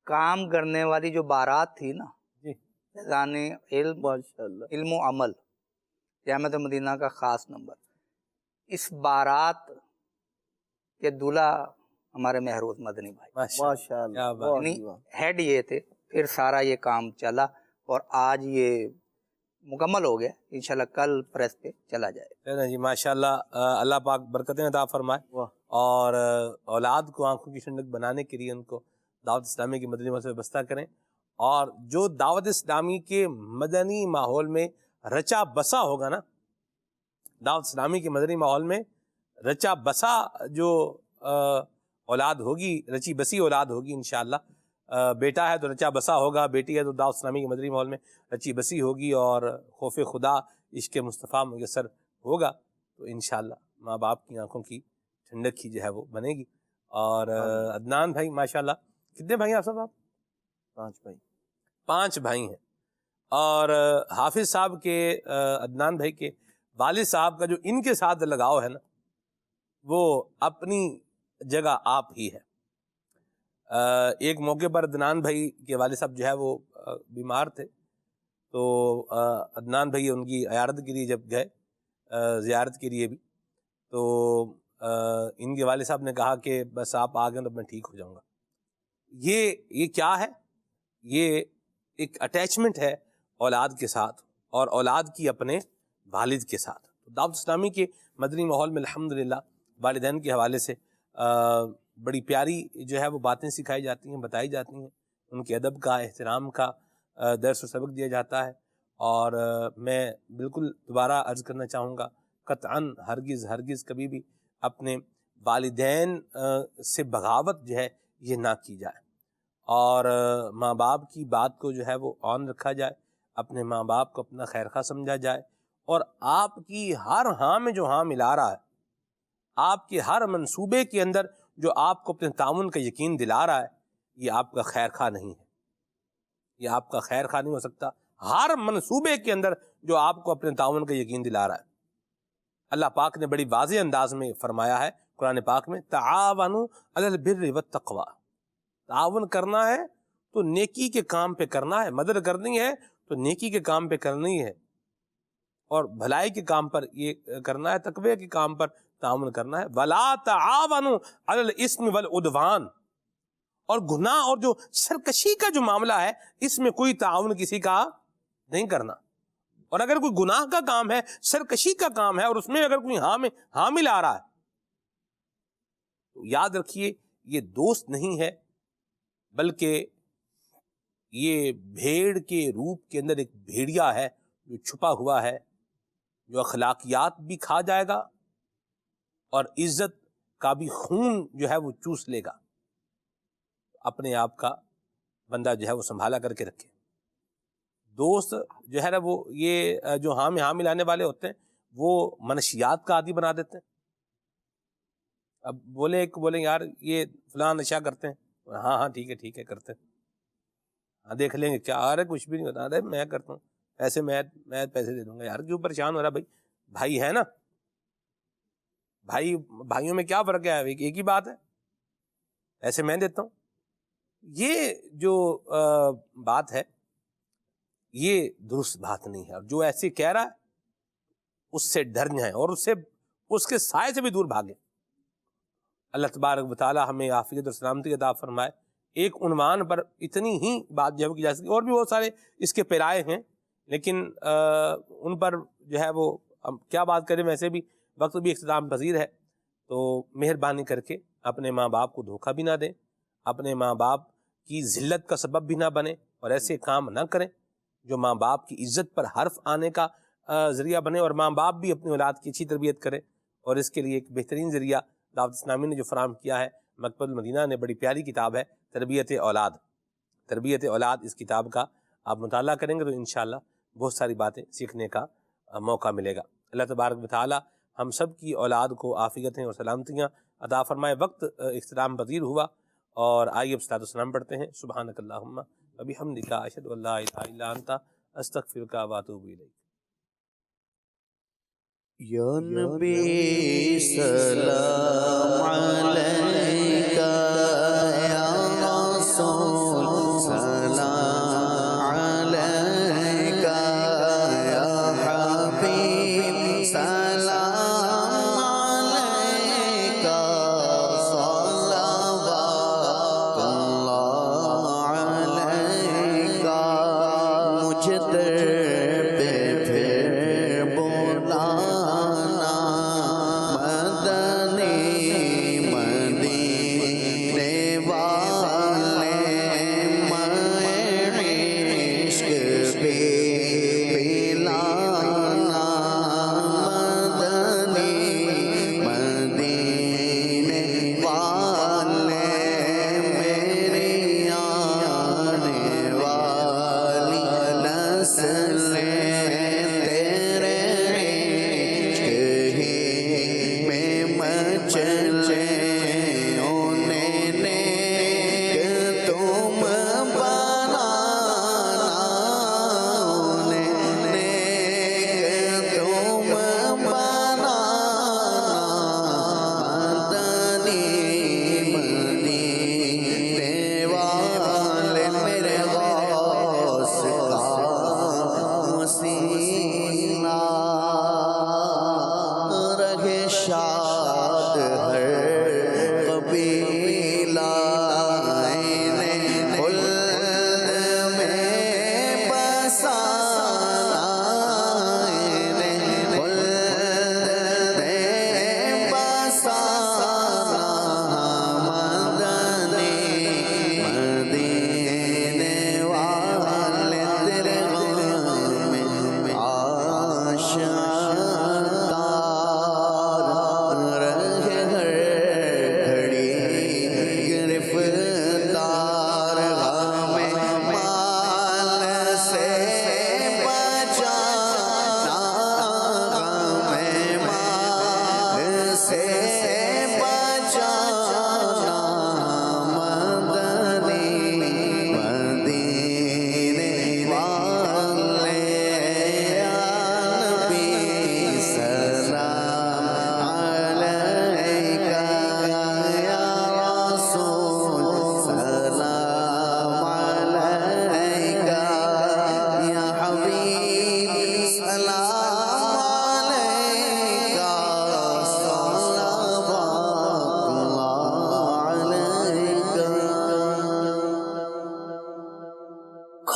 F: کام کرنے والی جو بارات تھی نا، فیضان علم و عمل جامعۃ المدینہ کا خاص نمبر، اس بارات کے دولہا ہمارے مہروز مدنی بھائی
E: ماشاءاللہ،
F: یعنی ہیڈ یہ تھے. پھر سارا یہ کام چلا اور آج یہ مکمل ہو گیا. انشاءاللہ کل پریس پہ چلا جائے.
B: جی ماشاءاللہ، اللہ پاک برکتیں عطا فرمائے اور اولاد کو آنکھوں کی ٹھنڈک بنانے کے لیے ان کو دعوت اسلامی کی مدنی ماحول سے وابستہ کریں. اور جو دعوت اسلامی کے مدنی ماحول میں رچا بسا ہوگا نا، دعوت اسلامی کے مدنی ماحول میں رچا بسا جو اولاد ہوگی، رچی بسی اولاد ہوگی انشاءاللہ. بیٹا ہے تو رچا بسا ہوگا، بیٹی ہے تو دعوت اسلامی کے مدنی ماحول میں رچی بسی ہوگی اور خوف خدا عشق مصطفیٰ میسر ہوگا. تو انشاءاللہ ماں باپ کی آنکھوں کی ٹھنڈک ہی جو ہے وہ بنے گی. اور عدنان بھائی ماشاءاللہ، کتنے بھائی آپ سب؟ آپ 5 بھائی ہیں. اور حافظ صاحب کے، عدنان بھائی کے والد صاحب کا جو ان کے ساتھ لگاؤ ہے نا، وہ اپنی جگہ آپ ہی ہے. ایک موقع پر عدنان بھائی کے والد صاحب جو ہے وہ بیمار تھے، تو عدنان بھائی ان کی عیادت کے لیے جب گئے، زیارت کے لیے بھی، تو ان کے والد صاحب نے کہا کہ بس آپ آ گئے تو میں ٹھیک ہو جاؤں گا. یہ کیا ہے؟ یہ ایک اٹیچمنٹ ہے اولاد کے ساتھ اور اولاد کی اپنے والد کے ساتھ. دعوت اسلامی کے مدنی ماحول میں الحمدللہ والدین کے حوالے سے بڑی پیاری جو ہے وہ باتیں سکھائی جاتی ہیں، بتائی جاتی ہیں. ان کے ادب کا، احترام کا درس و سبق دیا جاتا ہے. اور میں بالکل دوبارہ عرض کرنا چاہوں گا، قطعاً ہرگز کبھی بھی اپنے والدین سے بغاوت جو ہے یہ نہ کی جائے، اور ماں باپ کی بات کو جو ہے وہ آن رکھا جائے، اپنے ماں باپ کو اپنا خیر خواہ سمجھا جائے، اور آپ کی ہر ہاں میں جو ہاں ملا رہا ہے، آپ کے ہر منصوبے کے اندر جو آپ کو اپنے تعاون کا یقین دلا رہا ہے، یہ آپ کا خیر خواہ نہیں ہے، یہ آپ کا خیر خواہ نہیں ہو سکتا۔ ہر منصوبے کے اندر جو آپ کو اپنے تعاون کا یقین دلا رہا ہے، اللہ پاک نے بڑی واضح انداز میں فرمایا ہے قرآن پاک میں، تعاونوا علی البر والتقوی، تعاون کرنا ہے تو نیکی کے کام پہ کرنا ہے، مدد کرنی ہے تو نیکی کے کام پہ کرنی ہے، اور بھلائی کے کام پر یہ کرنا ہے، تقوی کے کام پر تعاون کرنا ہے۔ ولا تعاونوا علی الاثم والعدوان، اور گناہ اور جو سرکشی کا جو معاملہ ہے اس میں کوئی تعاون کسی کا نہیں کرنا، اور اگر کوئی گناہ کا کام ہے، سرکشی کا کام ہے، اور اس میں اگر کوئی حامل آ رہا ہے تو یاد رکھیے یہ دوست نہیں ہے، بلکہ یہ بھیڑ کے روپ کے اندر ایک بھیڑیا ہے جو چھپا ہوا ہے، جو اخلاقیات بھی کھا جائے گا اور عزت کا بھی خون جو ہے وہ چوس لے گا۔ اپنے آپ کا بندہ جو ہے وہ سنبھالا کر کے رکھے۔ دوست جو ہے نا وہ یہ جو ہاں ملانے والے ہوتے ہیں وہ منشیات کا عادی بنا دیتے ہیں۔ اب بولے یار یہ فلاں نشہ کرتے ہیں، ہاں ٹھیک ہے کرتے ہیں، ہاں دیکھ لیں گے کیا، ارے کچھ بھی نہیں ہوتا، ارے میں کرتا ہوں، ایسے میں پیسے دے دوں گا، یار کیوں پریشان ہو رہا بھائی ہے نا، بھائیوں میں کیا فرق ہے، ایک ہی بات ہے، ایسے میں دیتا ہوں۔ یہ جو بات ہے یہ درست بات نہیں ہے، اور جو ایسے کہہ رہا ہے اس سے ڈر جائیں اور اس کے سائے سے بھی دور بھاگیں۔ اللہ تبارک و تعالی ہمیں عافیت اور سلامتی عطا فرمائے۔ ایک عنوان پر اتنی ہی بات جو ہے کی جا سکتی، اور بھی بہت سارے اس کے پیرائے ہیں، لیکن ان پر جو ہے وہ ہم کیا بات کریں، ویسے بھی وقت بھی اختتام پذیر ہے، تو مہربانی کر کے اپنے ماں باپ کو دھوکہ بھی نہ دیں، اپنے ماں باپ کی ذلت کا سبب بھی نہ بنے، اور ایسے کام نہ کریں جو ماں باپ کی عزت پر حرف آنے کا ذریعہ بنے، اور ماں باپ بھی اپنی اولاد کی اچھی تربیت کریں۔ اور اس کے لیے ایک بہترین ذریعہ دعوت اسلامی نے جو فراہم کیا ہے، مکتبۃ المدینہ نے بڑی پیاری کتاب ہے تربیت اولاد، اس کتاب کا آپ مطالعہ کریں گے تو انشاءاللہ بہت ساری باتیں سیکھنے کا موقع ملے گا۔ اللہ تبارک و تعالی ہم سب کی اولاد کو عافیتیں اور سلامتیاں عطا فرمائے۔ وقت اختتام پذیر ہوا، اور آئیے اب صلاۃ والسلام پڑھتے ہیں۔ سبحانک اللہم و بحمدک، اشہد ان لا الہ الا انت، استغفرک و اتوب الیک۔
C: یا نبی سلام علیکہ، یا رسول سلام علیکہ، یا حبیب سلام علیکہ، صلوات اللہ علیکہ، مجھے در پہ پھر بلانا، مدنی مدینے والا